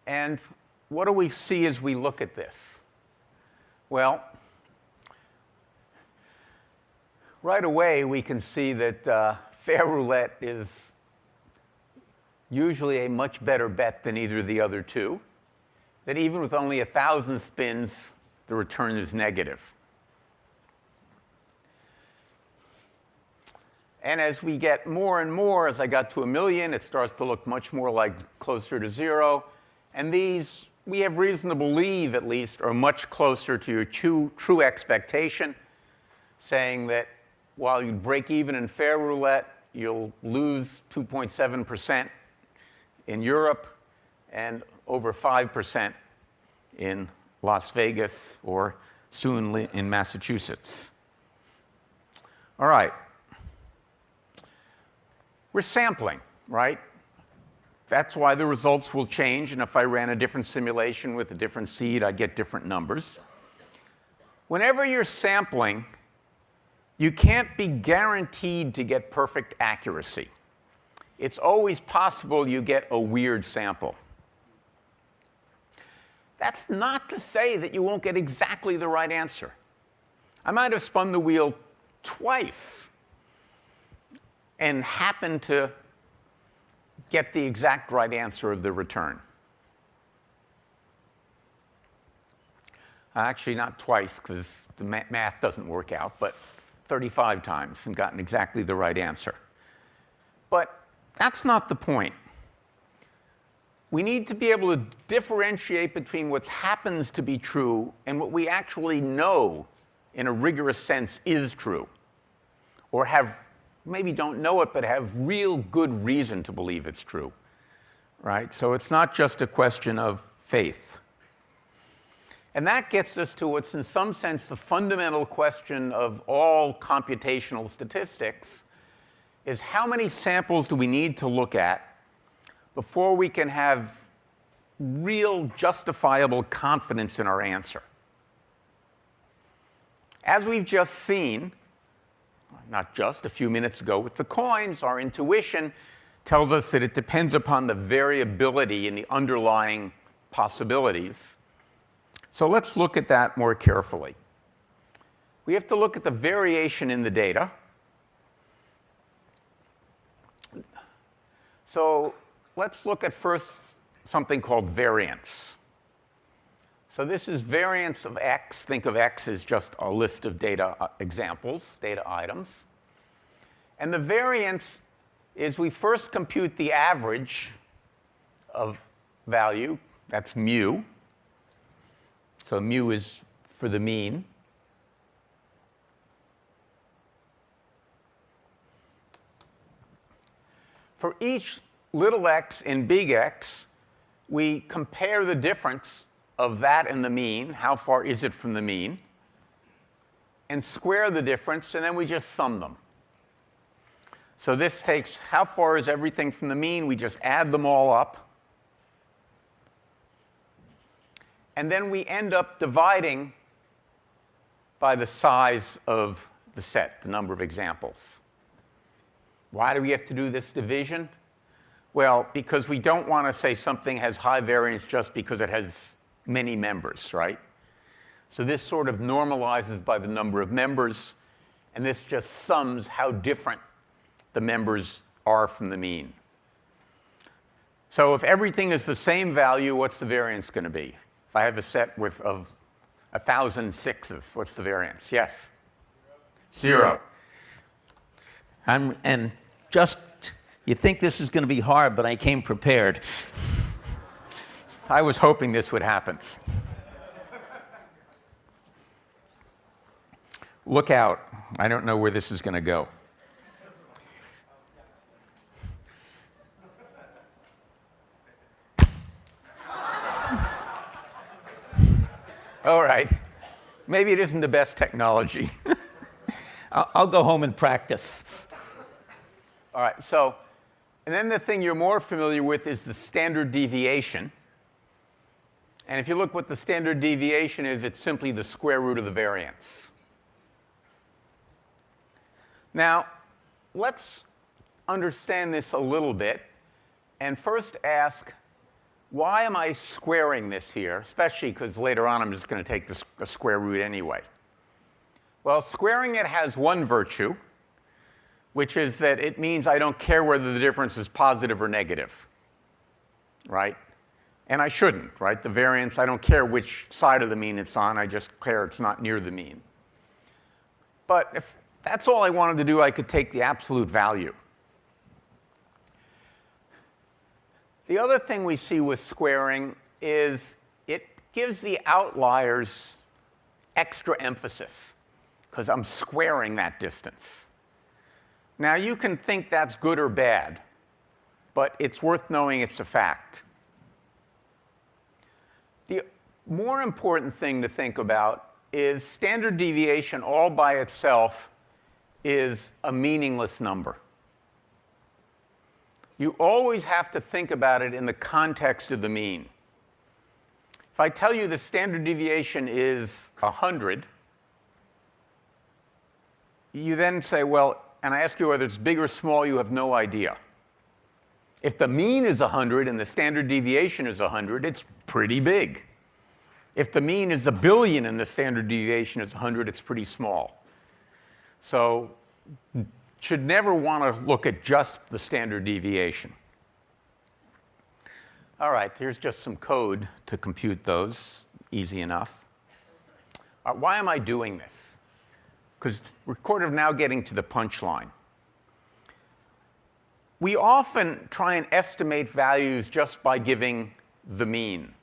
And what do we see as we look at this? Well, right away we can see that fair roulette is usually a much better bet than either of the other two. That even with only 1,000 spins, the return is negative. And as we get more and more, as I got to 1,000,000, it starts to look much more like closer to 0. And these, we have reason to believe at least, are much closer to your true expectation, saying that while you break even in fair roulette, you'll lose 2.7% in Europe and over 5% in Las Vegas or soon in Massachusetts. All right. We're sampling, right? That's why the results will change, and if I ran a different simulation with a different seed, I'd get different numbers. Whenever you're sampling, you can't be guaranteed to get perfect accuracy. It's always possible you get a weird sample. That's not to say that you won't get exactly the right answer. I might have spun the wheel twice and happen to get the exact right answer of the return. Actually, not twice, because the math doesn't work out, but 35 times and gotten exactly the right answer. But that's not the point. We need to be able to differentiate between what happens to be true and what we actually know in a rigorous sense is true, or have maybe don't know it, but have real good reason to believe it's true, right? So it's not just a question of faith. And that gets us to what's in some sense the fundamental question of all computational statistics, is how many samples do we need to look at before we can have real justifiable confidence in our answer? As we've just seen, not just a few minutes ago with the coins, our intuition tells us that it depends upon the variability in the underlying possibilities. So let's look at that more carefully. We have to look at the variation in the data. So let's look at first something called variance. So this is variance of x. Think of x as just a list of data examples, data items. And the variance is we first compute the average of value. That's mu. So mu is for the mean. For each little x and big X, we compare the difference of that and the mean, how far is it from the mean, and square the difference, and then we just sum them. So this takes how far is everything from the mean? We just add them all up. And then we end up dividing by the size of the set, the number of examples. Why do we have to do this division? Well, because we don't want to say something has high variance just because it has many members, right? So this sort of normalizes by the number of members, and this just sums how different the members are from the mean. So if everything is the same value, what's the variance going to be? If I have a set of 1,000 sixes, what's the variance? Yes? Zero. And just, you think this is going to be hard, but I came prepared. I was hoping this would happen. Look out. I don't know where this is going to go. All right. Maybe it isn't the best technology. I'll go home and practice. All right. So, and then the thing you're more familiar with is the standard deviation. And if you look what the standard deviation is, it's simply the square root of the variance. Now, let's understand this a little bit and first ask, why am I squaring this here, especially because later on I'm just going to take the square root anyway? Well, squaring it has one virtue, which is that it means I don't care whether the difference is positive or negative, right? And I shouldn't, right? The variance, I don't care which side of the mean it's on. I just care it's not near the mean. But if that's all I wanted to do, I could take the absolute value. The other thing we see with squaring is it gives the outliers extra emphasis because I'm squaring that distance. Now, you can think that's good or bad, but it's worth knowing it's a fact. The more important thing to think about is standard deviation all by itself is a meaningless number. You always have to think about it in the context of the mean. If I tell you the standard deviation is 100, you then say, well, and I ask you whether it's big or small, you have no idea. If the mean is 100 and the standard deviation is 100, it's pretty big. If the mean is 1 billion and the standard deviation is 100, it's pretty small. So should never want to look at just the standard deviation. All right, here's just some code to compute those. Easy enough. Why am I doing this? Because we're sort of now getting to the punchline. We often try and estimate values just by giving the mean.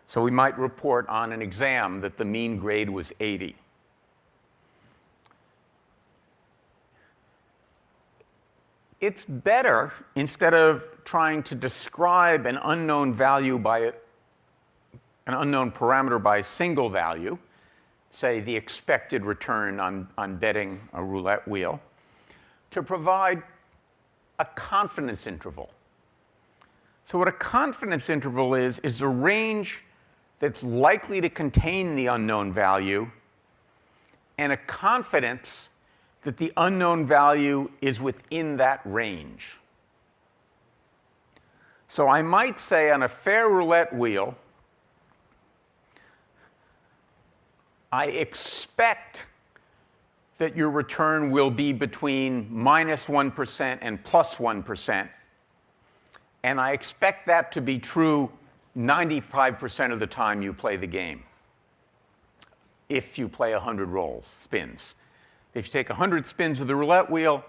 So we might report on an exam that the mean grade was 80. It's better, instead of trying to describe an unknown value by an unknown parameter by a single value, say the expected return on betting a roulette wheel, to provide a confidence interval. So what a confidence interval is a range that's likely to contain the unknown value and a confidence that the unknown value is within that range. So I might say on a fair roulette wheel, I expect that your return will be between -1% and +1%, and I expect that to be true 95% of the time you play the game, if you play 100 rolls, spins. If you take 100 spins of the roulette wheel,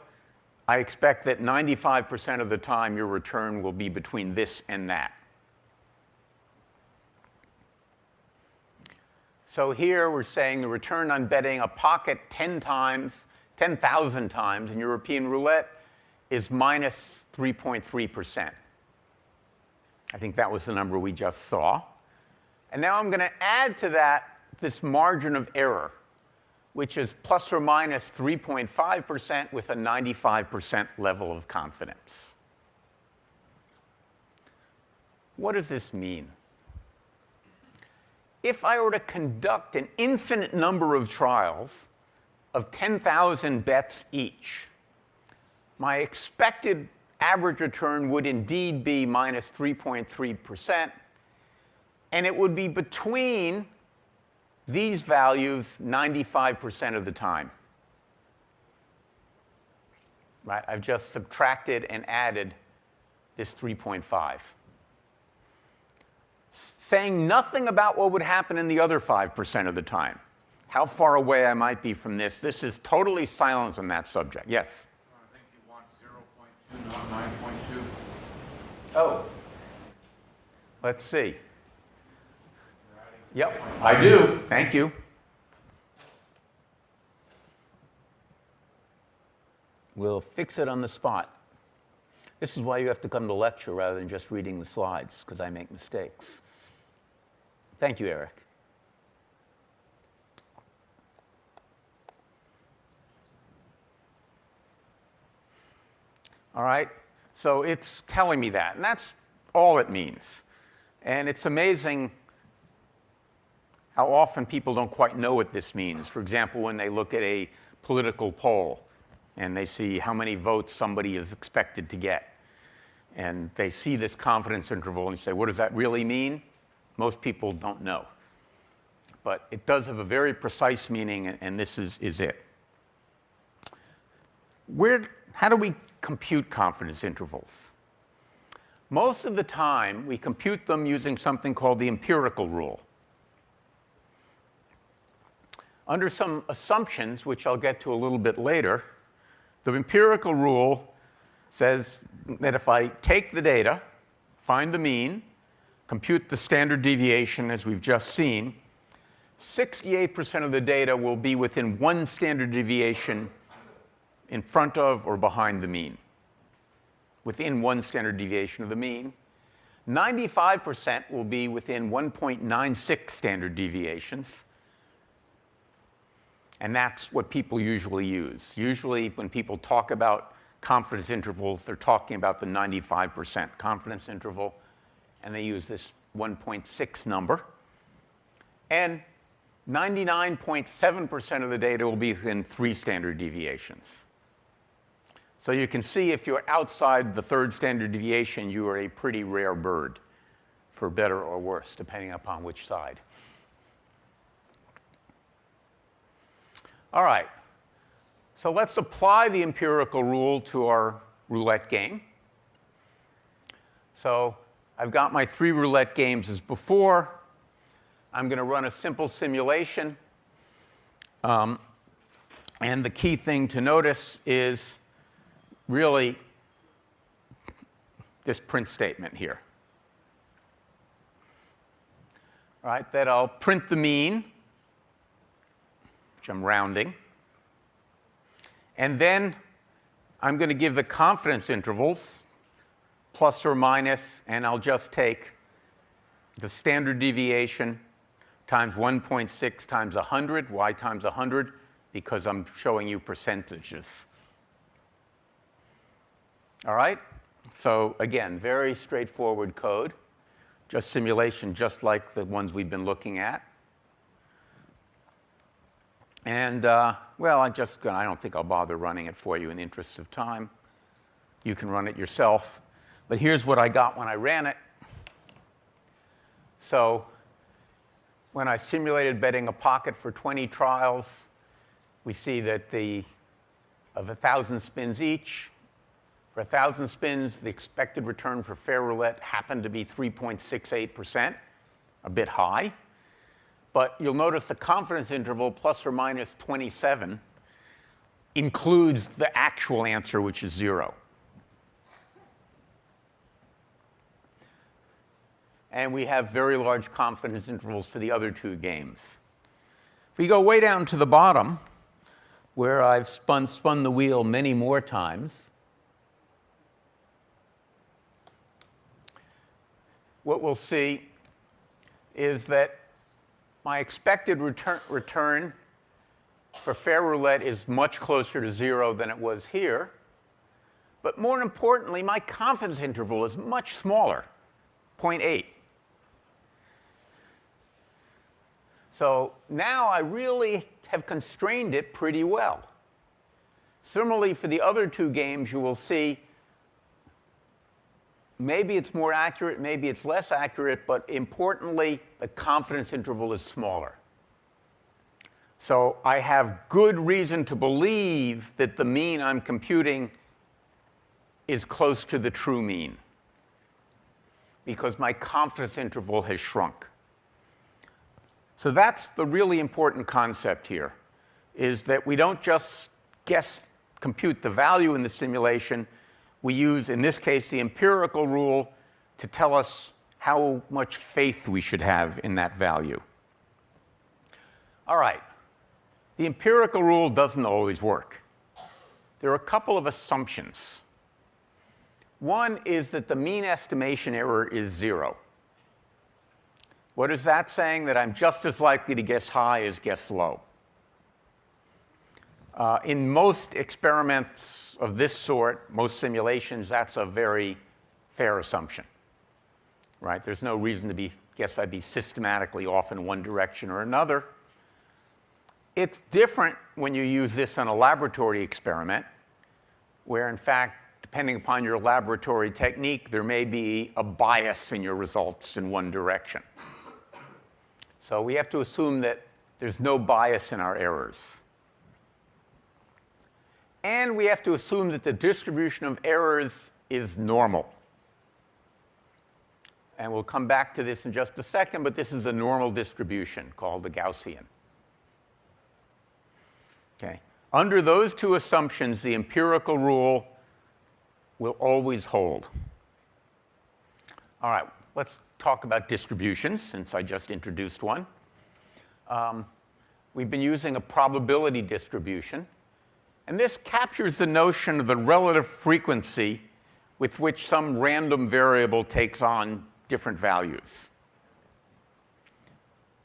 I expect that 95% of the time your return will be between this and that. So here we're saying the return on betting a pocket 10,000 times in European roulette is -3.3%. I think that was the number we just saw. And now I'm going to add to that this margin of error, which is plus or minus 3.5% with a 95% level of confidence. What does this mean? If I were to conduct an infinite number of trials of 10,000 bets each, my expected average return would indeed be minus 3.3%, and it would be between these values 95% of the time. Right? I've just subtracted and added this 3.5. Saying nothing about what would happen in the other 5% of the time. How far away I might be from this. This is totally silence on that subject. Yes? I think you want 0.2, not 9.2. Oh. Let's see. Yep, I do. Thank you. We'll fix it on the spot. This is why you have to come to lecture rather than just reading the slides, because I make mistakes. Thank you, Eric. All right, so it's telling me that, and that's all it means. And it's amazing how often people don't quite know what this means. For example, when they look at a political poll and they see how many votes somebody is expected to get, and they see this confidence interval and you say, what does that really mean? Most people don't know. But it does have a very precise meaning, and this is it. How do we compute confidence intervals? Most of the time, we compute them using something called the empirical rule. Under some assumptions, which I'll get to a little bit later, the empirical rule says that if I take the data, find the mean, compute the standard deviation as we've just seen, 68% of the data will be within one standard deviation in front of or behind the mean. Within one standard deviation of the mean. 95% will be within 1.96 standard deviations. And that's what people usually use. Usually when people talk about confidence intervals, they're talking about the 95% confidence interval, and they use this 1.6 number. And 99.7% of the data will be within 3 standard deviations. So you can see if you're outside the 3rd standard deviation, you are a pretty rare bird, for better or worse, depending upon which side. All right, so let's apply the empirical rule to our roulette game. So I've got my 3 roulette games as before. I'm going to run a simple simulation. And the key thing to notice is really this print statement here. All right, that I'll print the mean, which I'm rounding. And then I'm going to give the confidence intervals, plus or minus, and I'll just take the standard deviation times 1.6 times 100. Why times 100? Because I'm showing you percentages. All right? So again, very straightforward code. Just simulation, just like the ones we've been looking at. And, well, I don't think I'll bother running it for you in the interest of time. You can run it yourself. But here's what I got when I ran it. So when I simulated betting a pocket for 20 trials, we see that of 1,000 spins each, for 1,000 spins, the expected return for fair roulette happened to be 3.68%, a bit high. But you'll notice the confidence interval, plus or minus 27, includes the actual answer, which is 0. And we have very large confidence intervals for the other 2 games. If we go way down to the bottom, where I've spun the wheel many more times, what we'll see is that my expected return for fair roulette is much closer to 0 than it was here. But more importantly, my confidence interval is much smaller, 0.8. So now I really have constrained it pretty well. Similarly, for the other two games, you will see maybe it's more accurate, maybe it's less accurate, but importantly, the confidence interval is smaller. So I have good reason to believe that the mean I'm computing is close to the true mean because my confidence interval has shrunk. So that's the really important concept here, is that we don't just compute the value in the simulation. We use, in this case, the empirical rule to tell us how much faith we should have in that value. All right. The empirical rule doesn't always work. There are a couple of assumptions. One is that the mean estimation error is 0. What is that saying? That I'm just as likely to guess high as guess low. In most experiments of this sort, most simulations, that's a very fair assumption. Right? There's no reason to guess I'd be systematically off in one direction or another. It's different when you use this in a laboratory experiment, where in fact, depending upon your laboratory technique, there may be a bias in your results in one direction. So we have to assume that there's no bias in our errors. And we have to assume that the distribution of errors is normal. And we'll come back to this in just a second, but this is a normal distribution called the Gaussian. Okay. Under those two assumptions, the empirical rule will always hold. All right, let's talk about distributions, since I just introduced one. We've been using a probability distribution. And this captures the notion of the relative frequency with which some random variable takes on different values.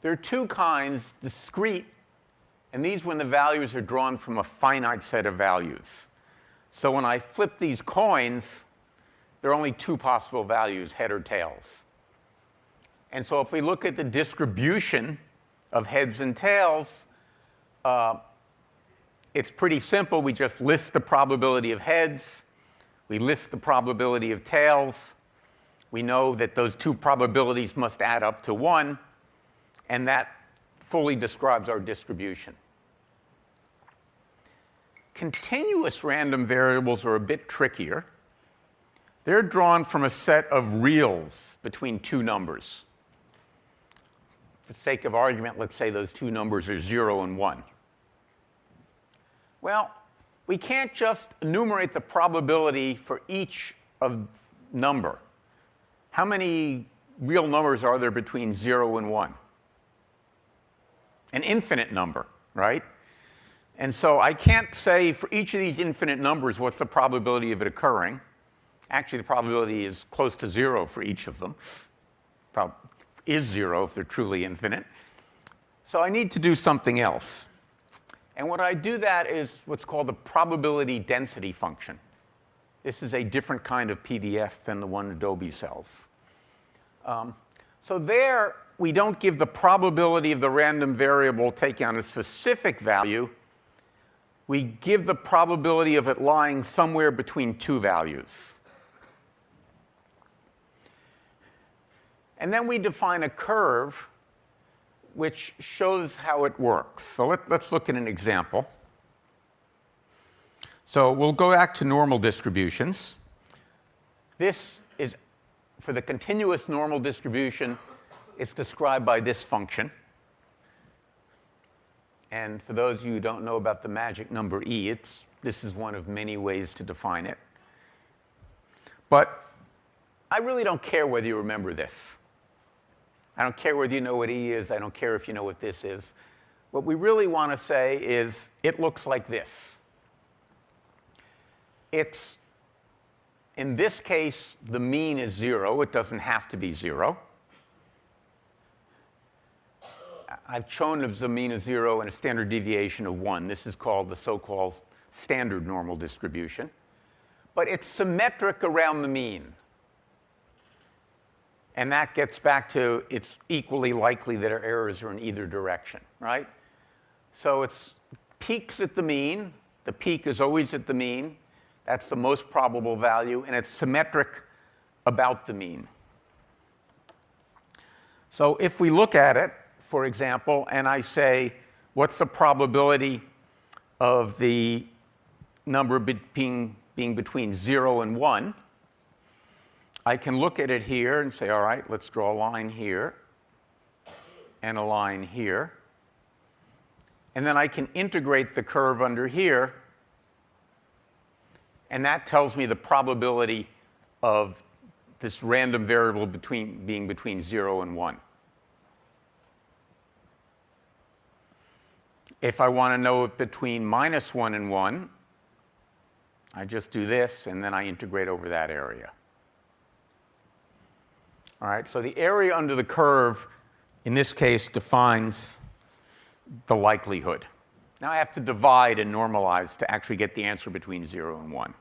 There are two kinds, discrete, and these when the values are drawn from a finite set of values. So when I flip these coins, there are only two possible values, head or tails. And so if we look at the distribution of heads and tails, it's pretty simple. We just list the probability of heads. We list the probability of tails. We know that those two probabilities must add up to 1, and that fully describes our distribution. Continuous random variables are a bit trickier. They're drawn from a set of reals between two numbers. For the sake of argument, let's say those two numbers are 0 and 1. Well, we can't just enumerate the probability for each number. How many real numbers are there between 0 and 1? An infinite number, right? And so I can't say for each of these infinite numbers what's the probability of it occurring. Actually, the probability is close to 0 for each of them. Is 0 if they're truly infinite. So I need to do something else. And what I do that is what's called the probability density function. This is a different kind of PDF than the one Adobe sells. So there, we don't give the probability of the random variable taking on a specific value. We give the probability of it lying somewhere between two values. And then we define a curve which shows how it works. So let's look at an example. So we'll go back to normal distributions. This is, for the continuous normal distribution, it's described by this function. And for those of you who don't know about the magic number e, this is one of many ways to define it. But I really don't care whether you remember this. I don't care whether you know what E is. I don't care if you know what this is. What we really want to say is it looks like this. In this case, the mean is 0. It doesn't have to be 0. I've shown there's a mean of 0 and a standard deviation of 1. This is called the so-called standard normal distribution. But it's symmetric around the mean. And that gets back to it's equally likely that our errors are in either direction, right? So it's peaks at the mean. The peak is always at the mean. That's the most probable value. And it's symmetric about the mean. So if we look at it, for example, and I say, what's the probability of the number being between 0 and 1? I can look at it here and say, all right, let's draw a line here and a line here. And then I can integrate the curve under here. And that tells me the probability of this random variable being between 0 and 1. If I want to know it between -1 and 1, I just do this, and then I integrate over that area. All right, so the area under the curve, in this case, defines the likelihood. Now I have to divide and normalize to actually get the answer between 0 and 1.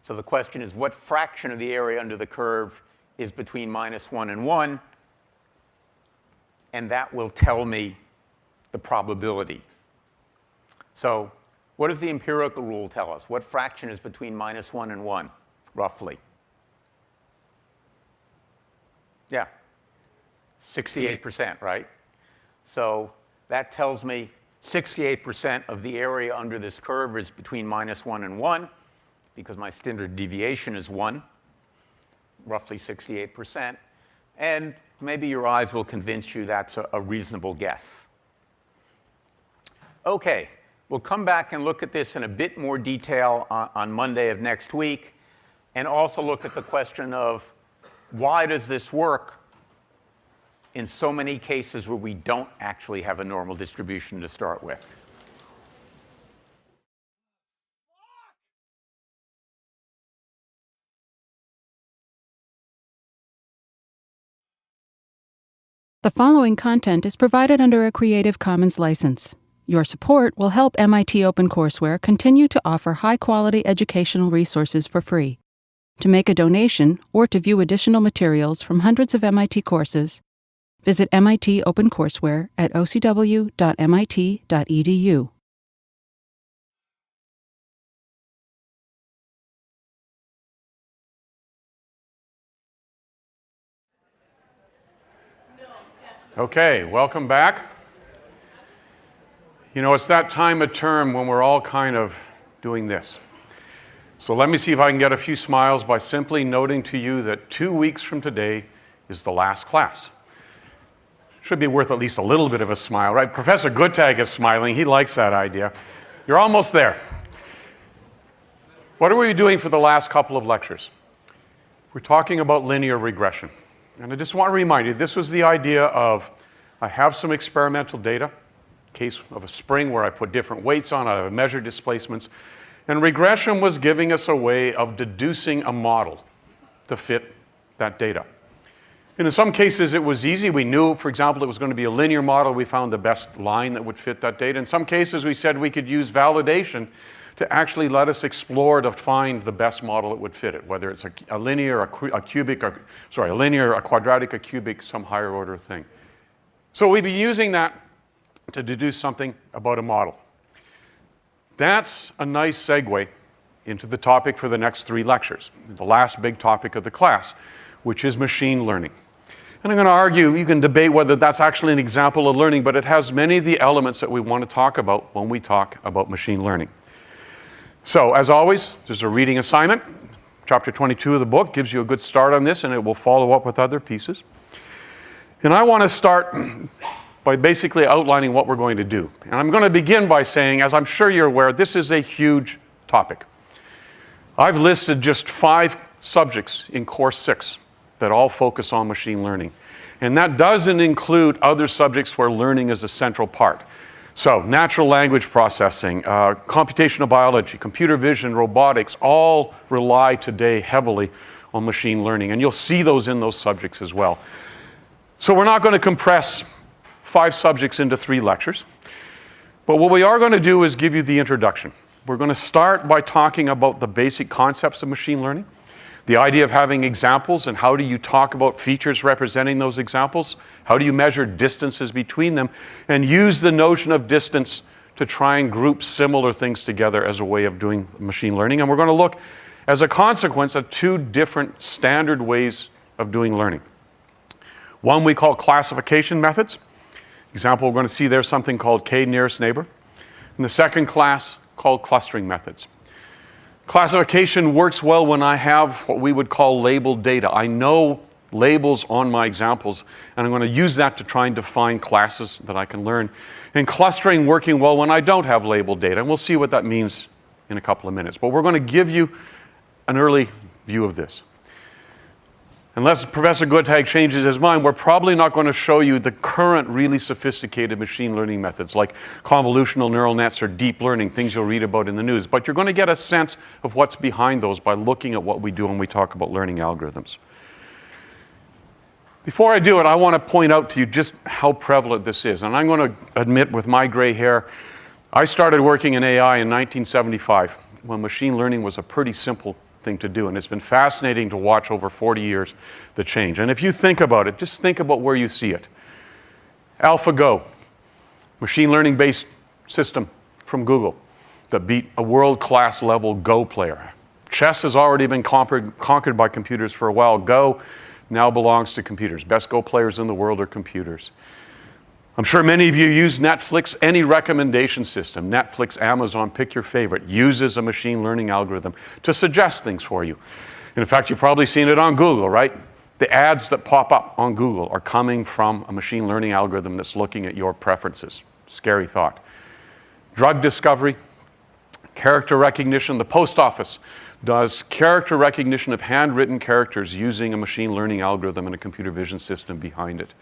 So the question is, what fraction of the area under the curve is between -1 and 1? And that will tell me the probability. So what does the empirical rule tell us? What fraction is between -1 and 1, roughly? Yeah, 68%, right? So that tells me 68% of the area under this curve is between -1 and 1, because my standard deviation is 1, roughly 68%. And maybe your eyes will convince you that's a reasonable guess. OK, we'll come back and look at this in a bit more detail on Monday of next week, and also look at the question of why does this work in so many cases where we don't actually have a normal distribution to start with. The following content is provided under a Creative Commons license. Your support will help MIT OpenCourseWare continue to offer high-quality educational resources for free. To make a donation or to view additional materials from hundreds of MIT courses, visit MIT OpenCourseWare at ocw.mit.edu. Okay, welcome back. You know, it's that time of term when we're all kind of doing this. So let me see if I can get a few smiles by simply noting to you that 2 weeks from today is the last class. Should be worth at least a little bit of a smile, right? Professor Guttag is smiling. He likes that idea. You're almost there. What are we doing for the last couple of lectures? We're talking about linear regression. And I just want to remind you, this was the idea of I have some experimental data, case of a spring where I put different weights on, I have measured displacements, and regression was giving us a way of deducing a model to fit that data. And in some cases, it was easy. We knew, for example, it was going to be a linear model. We found the best line that would fit that data. In some cases, we said we could use validation to actually let us explore to find the best model that would fit it, whether it's a linear, a linear, a quadratic, a cubic, some higher order thing. So we'd be using that to deduce something about a model. That's a nice segue into the topic for the next 3 lectures, the last big topic of the class, which is machine learning. And I'm going to argue, you can debate whether that's actually an example of learning, but it has many of the elements that we want to talk about when we talk about machine learning. So, as always, there's a reading assignment. Chapter 22 of the book gives you a good start on this, and it will follow up with other pieces. And I want to start by basically outlining what we're going to do. And I'm going to begin by saying, as I'm sure you're aware, this is a huge topic. I've listed just 5 subjects in Course 6 that all focus on machine learning. And that doesn't include other subjects where learning is a central part. So natural language processing, computational biology, computer vision, robotics, all rely today heavily on machine learning. And you'll see those in those subjects as well. So we're not going to compress 5 subjects into 3 lectures. But what we are going to do is give you the introduction. We're going to start by talking about the basic concepts of machine learning, the idea of having examples, and how do you talk about features representing those examples, how do you measure distances between them, and use the notion of distance to try and group similar things together as a way of doing machine learning. And we're going to look, as a consequence, at 2 different standard ways of doing learning. One we call classification methods. Example, we're going to see there something called k-nearest neighbor. And the second class called clustering methods. Classification works well when I have what we would call labeled data. I know labels on my examples, and I'm going to use that to try and define classes that I can learn. And clustering working well when I don't have labeled data, and we'll see what that means in a couple of minutes. But we're going to give you an early view of this. Unless Professor Goodhag changes his mind, we're probably not going to show you the current really sophisticated machine learning methods like convolutional neural nets or deep learning, things you'll read about in the news. But you're going to get a sense of what's behind those by looking at what we do when we talk about learning algorithms. Before I do it, I want to point out to you just how prevalent this is. And I'm going to admit, with my gray hair, I started working in AI in 1975 when machine learning was a pretty simple thing to do. And it's been fascinating to watch over 40 years the change. And if you think about it, just think about where you see it. AlphaGo, machine learning based system from Google that beat a world-class level Go player. Chess has already been conquered by computers for a while. Go now belongs to computers. Best Go players in the world are computers. I'm sure many of you use Netflix. Any recommendation system, Netflix, Amazon, pick your favorite, uses a machine learning algorithm to suggest things for you. And in fact, you've probably seen it on Google, right? The ads that pop up on Google are coming from a machine learning algorithm that's looking at your preferences. Scary thought. Drug discovery, character recognition. The post office does character recognition of handwritten characters using a machine learning algorithm and a computer vision system behind it.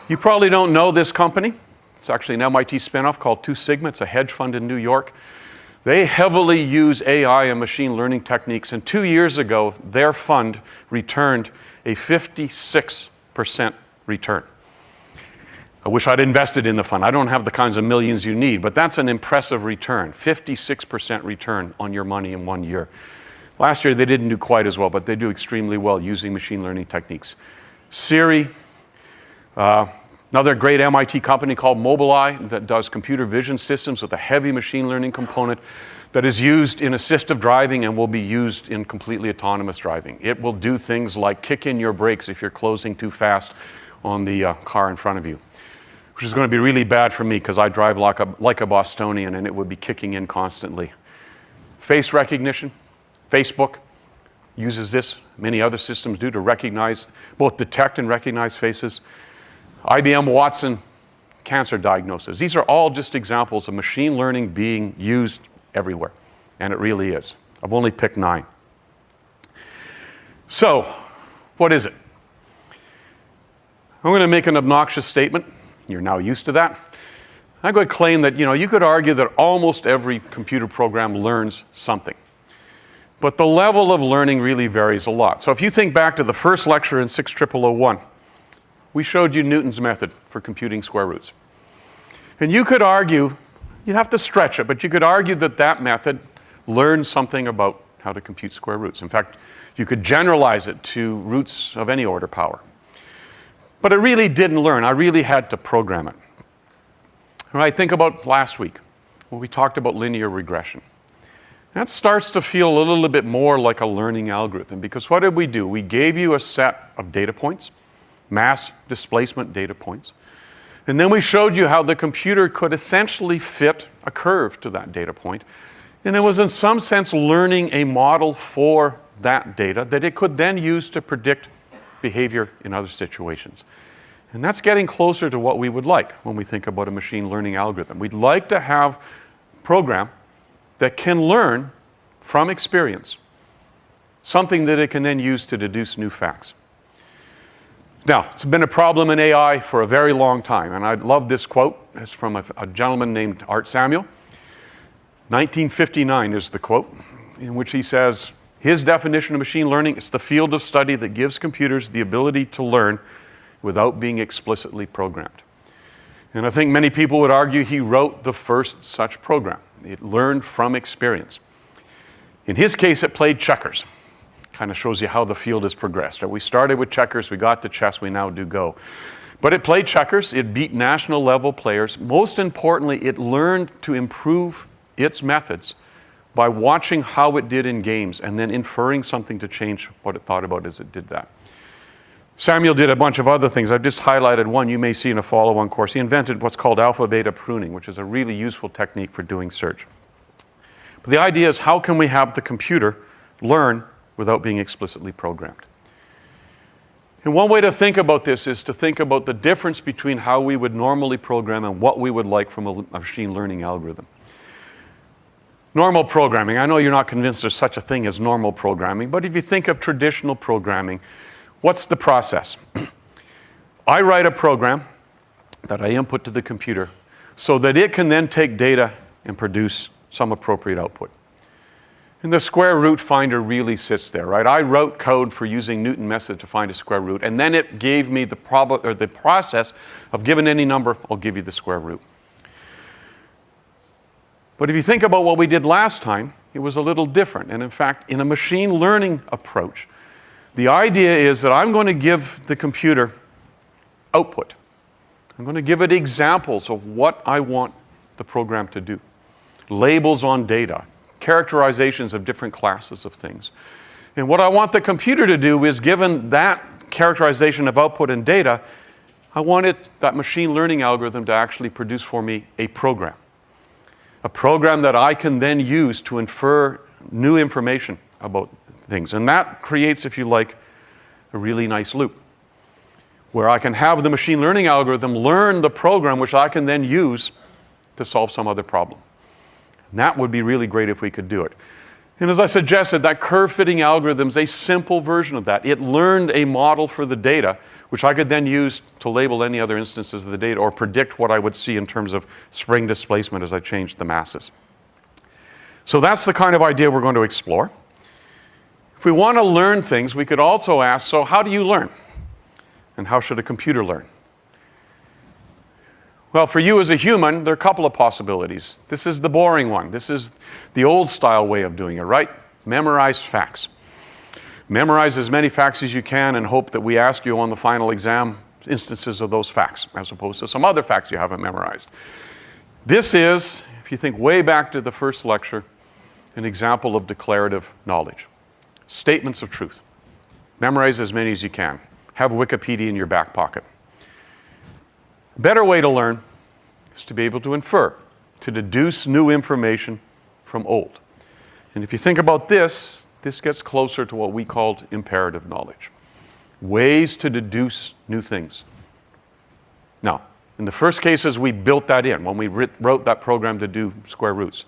You probably don't know this company. It's actually an MIT spinoff called 2 Sigma. It's a hedge fund in New York. They heavily use AI and machine learning techniques. And 2 years ago, their fund returned a 56% return. I wish I'd invested in the fund. I don't have the kinds of millions you need, but that's an impressive return. 56% return on your money in 1 year. Last year, they didn't do quite as well, but they do extremely well using machine learning techniques. Siri, another great MIT company called Mobileye that does computer vision systems with a heavy machine learning component that is used in assistive driving and will be used in completely autonomous driving. It will do things like kick in your brakes if you're closing too fast on the car in front of you, which is going to be really bad for me because I drive like a Bostonian and it would be kicking in constantly. Face recognition, Facebook uses this. Many other systems do to recognize, both detect and recognize faces. IBM Watson cancer diagnosis. These are all just examples of machine learning being used everywhere, and it really is. I've only picked 9. So, what is it? I'm going to make an obnoxious statement. You're now used to that. I'm going to claim that, you could argue that almost every computer program learns something. But the level of learning really varies a lot. So if you think back to the first lecture in 60001, we showed you Newton's method for computing square roots. And you could argue, you'd have to stretch it, but you could argue that that method learned something about how to compute square roots. In fact, you could generalize it to roots of any order power. But it really didn't learn. I really had to program it. All right, think about last week when we talked about linear regression. That starts to feel a little bit more like a learning algorithm, because what did we do? We gave you a set of data points, mass displacement data points. And then we showed you how the computer could essentially fit a curve to that data point. And it was in some sense learning a model for that data that it could then use to predict behavior in other situations. And that's getting closer to what we would like when we think about a machine learning algorithm. We'd like to have a program that can learn from experience something that it can then use to deduce new facts. Now, it's been a problem in AI for a very long time, and I love this quote. It's from a gentleman named Art Samuel. 1959 is the quote, in which he says, his definition of machine learning is the field of study that gives computers the ability to learn without being explicitly programmed. And I think many people would argue he wrote the first such program. It learned from experience. In his case, it played checkers. Kind of shows you how the field has progressed. We started with checkers, we got to chess, we now do Go. But it played checkers, it beat national level players. Most importantly, it learned to improve its methods by watching how it did in games and then inferring something to change what it thought about as it did that. Samuel did a bunch of other things. I've just highlighted one you may see in a follow-on course. He invented what's called alpha-beta pruning, which is a really useful technique for doing search. But the idea is, how can we have the computer learn without being explicitly programmed? And one way to think about this is to think about the difference between how we would normally program and what we would like from a machine learning algorithm. Normal programming. I know you're not convinced there's such a thing as normal programming, but if you think of traditional programming, what's the process? I write a program that I input to the computer so that it can then take data and produce some appropriate output. And the square root finder really sits there, right? I wrote code for using Newton method to find a square root, and then it gave me the process of, given any number, I'll give you the square root. But if you think about what we did last time, it was a little different. And in fact, in a machine learning approach, the idea is that I'm going to give the computer output. I'm going to give it examples of what I want the program to do. Labels on data, characterizations of different classes of things. And what I want the computer to do is, given that characterization of output and data, I want that machine learning algorithm to actually produce for me a program. A program that I can then use to infer new information about things. And that creates, if you like, a really nice loop, where I can have the machine learning algorithm learn the program which I can then use to solve some other problem. And that would be really great if we could do it. And as I suggested, that curve-fitting algorithm is a simple version of that. It learned a model for the data, which I could then use to label any other instances of the data or predict what I would see in terms of spring displacement as I changed the masses. So that's the kind of idea we're going to explore. If we want to learn things, we could also ask, so how do you learn? And how should a computer learn? Well, for you as a human, there are a couple of possibilities. This is the boring one. This is the old style way of doing it, right? Memorize facts. Memorize as many facts as you can and hope that we ask you on the final exam instances of those facts, as opposed to some other facts you haven't memorized. This is, if you think way back to the first lecture, an example of declarative knowledge. Statements of truth. Memorize as many as you can. Have Wikipedia in your back pocket. A better way to learn is to be able to infer, to deduce new information from old. And if you think about this, this gets closer to what we called imperative knowledge. Ways to deduce new things. Now, in the first cases, we built that in when we wrote that program to do square roots.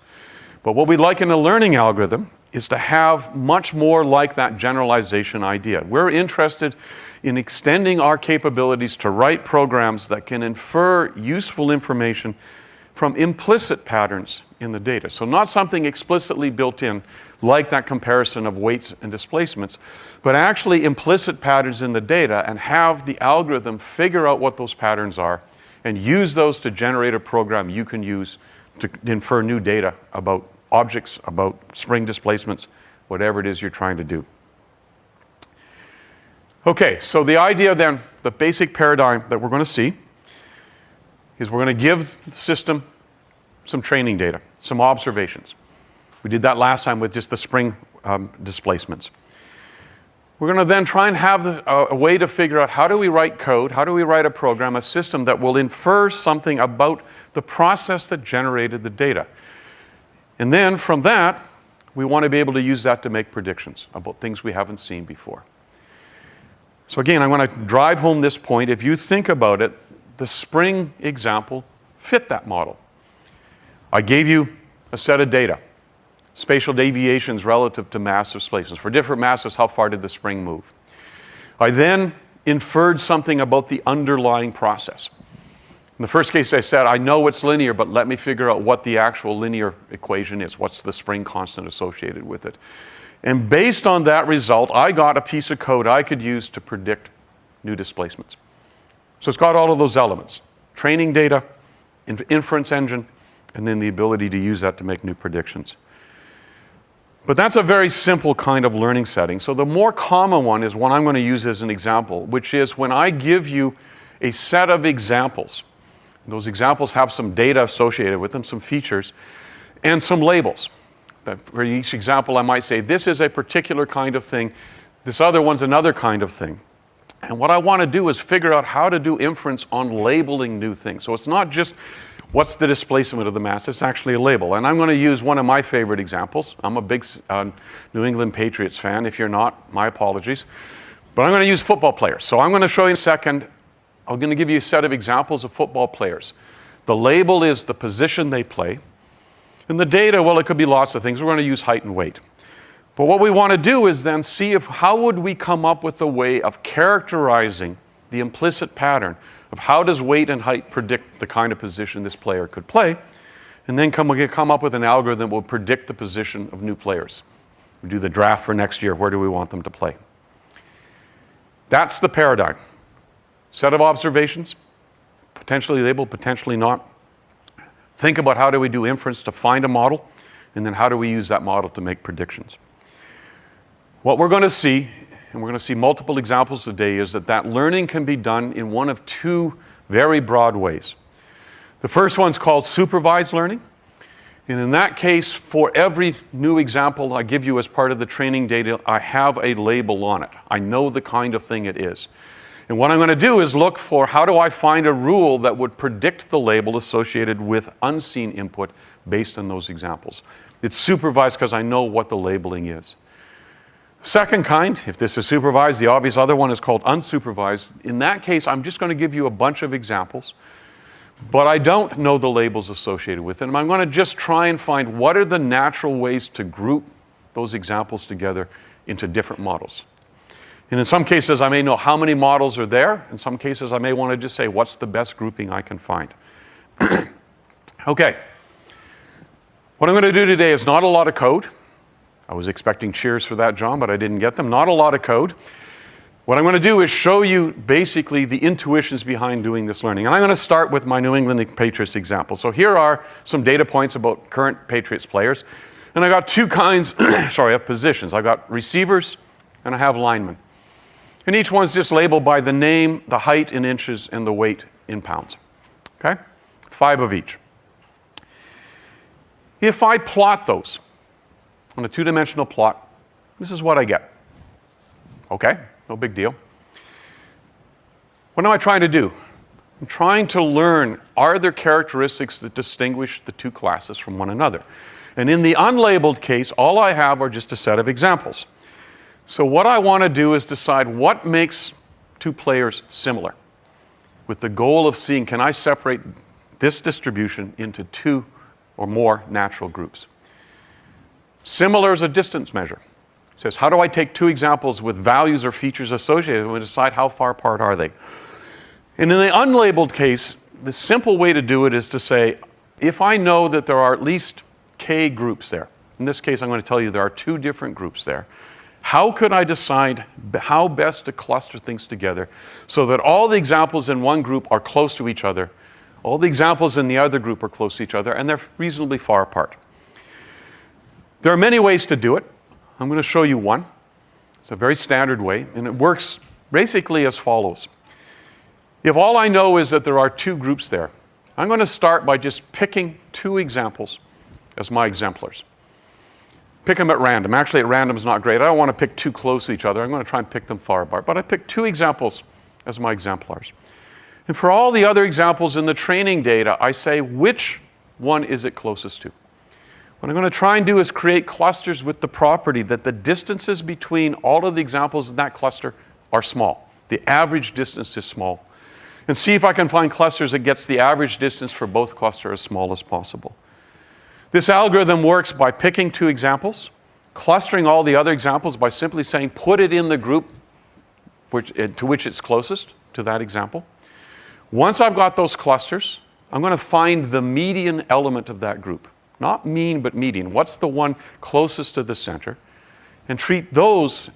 But what we'd like in a learning algorithm is to have much more like that generalization idea. We're interested in extending our capabilities to write programs that can infer useful information from implicit patterns in the data. So not something explicitly built in, like that comparison of weights and displacements, but actually implicit patterns in the data, and have the algorithm figure out what those patterns are and use those to generate a program you can use to infer new data about objects, about spring displacements, whatever it is you're trying to do. Okay, so the idea then, the basic paradigm that we're going to see is we're going to give the system some training data, some observations. We did that last time with just the spring displacements. We're going to then try and have a way to figure out, how do we write code, how do we write a program, a system that will infer something about the process that generated the data. And then from that, we want to be able to use that to make predictions about things we haven't seen before. So again, I want to drive home this point. If you think about it, the spring example fit that model. I gave you a set of data, spatial deviations relative to mass displacements. For different masses, how far did the spring move? I then inferred something about the underlying process. In the first case, I said, I know it's linear, but let me figure out what the actual linear equation is. What's the spring constant associated with it? And based on that result, I got a piece of code I could use to predict new displacements. So it's got all of those elements. Training data, inference engine, and then the ability to use that to make new predictions. But that's a very simple kind of learning setting. So the more common one is one I'm going to use as an example, which is when I give you a set of examples. Those examples have some data associated with them, some features, and some labels. For each example, I might say, this is a particular kind of thing. This other one's another kind of thing. And what I want to do is figure out how to do inference on labeling new things. So it's not just what's the displacement of the mass, it's actually a label. And I'm going to use one of my favorite examples. I'm a big New England Patriots fan. If you're not, my apologies. But I'm going to use football players. So I'm going to show you in a second. I'm going to give you a set of examples of football players. The label is the position they play. And the data, well, it could be lots of things. We're going to use height and weight. But what we want to do is then see how would we come up with a way of characterizing the implicit pattern of how does weight and height predict the kind of position this player could play, and then come up with an algorithm that will predict the position of new players. We do the draft for next year. Where do we want them to play? That's the paradigm. Set of observations, potentially labeled, potentially not. Think about how do we do inference to find a model, and then how do we use that model to make predictions. What we're going to see, and we're going to see multiple examples today, is that learning can be done in one of two very broad ways. The first one's called supervised learning. And in that case, for every new example I give you as part of the training data, I have a label on it. I know the kind of thing it is. And what I'm going to do is look for how do I find a rule that would predict the label associated with unseen input based on those examples. It's supervised because I know what the labeling is. Second kind, if this is supervised, the obvious other one is called unsupervised. In that case, I'm just going to give you a bunch of examples, but I don't know the labels associated with them. I'm going to just try and find what are the natural ways to group those examples together into different models. And in some cases, I may know how many models are there. In some cases, I may want to just say, what's the best grouping I can find? Okay. What I'm going to do today is not a lot of code. I was expecting cheers for that, John, but I didn't get them. Not a lot of code. What I'm going to do is show you basically the intuitions behind doing this learning. And I'm going to start with my New England Patriots example. So here are some data points about current Patriots players. And I got two kinds of positions. I've got receivers and I have linemen. And each one's just labeled by the name, the height in inches, and the weight in pounds. Okay? 5 of each. If I plot those on a two-dimensional plot, this is what I get. Okay, no big deal. What am I trying to do? I'm trying to learn, are there characteristics that distinguish the two classes from one another? And in the unlabeled case, all I have are just a set of examples. So what I want to do is decide what makes two players similar, with the goal of seeing, can I separate this distribution into two or more natural groups? Similar is a distance measure. It says, how do I take two examples with values or features associated and decide how far apart are they? And in the unlabeled case, the simple way to do it is to say, if I know that there are at least k groups there, in this case I'm going to tell you there are two different groups there, how could I decide how best to cluster things together so that all the examples in one group are close to each other, all the examples in the other group are close to each other, and they're reasonably far apart? There are many ways to do it. I'm going to show you one. It's a very standard way, and it works basically as follows. If all I know is that there are two groups there, I'm going to start by just picking two examples as my exemplars. Pick them at random. Actually, at random is not great. I don't want to pick too close to each other. I'm going to try and pick them far apart. But I picked two examples as my exemplars. And for all the other examples in the training data, I say, which one is it closest to? What I'm going to try and do is create clusters with the property that the distances between all of the examples in that cluster are small. The average distance is small. And see if I can find clusters that gets the average distance for both clusters as small as possible. This algorithm works by picking two examples, clustering all the other examples by simply saying put it in the group to which it's closest to that example. Once I've got those clusters, I'm going to find the median element of that group. Not mean, but median. What's the one closest to the center? And treat those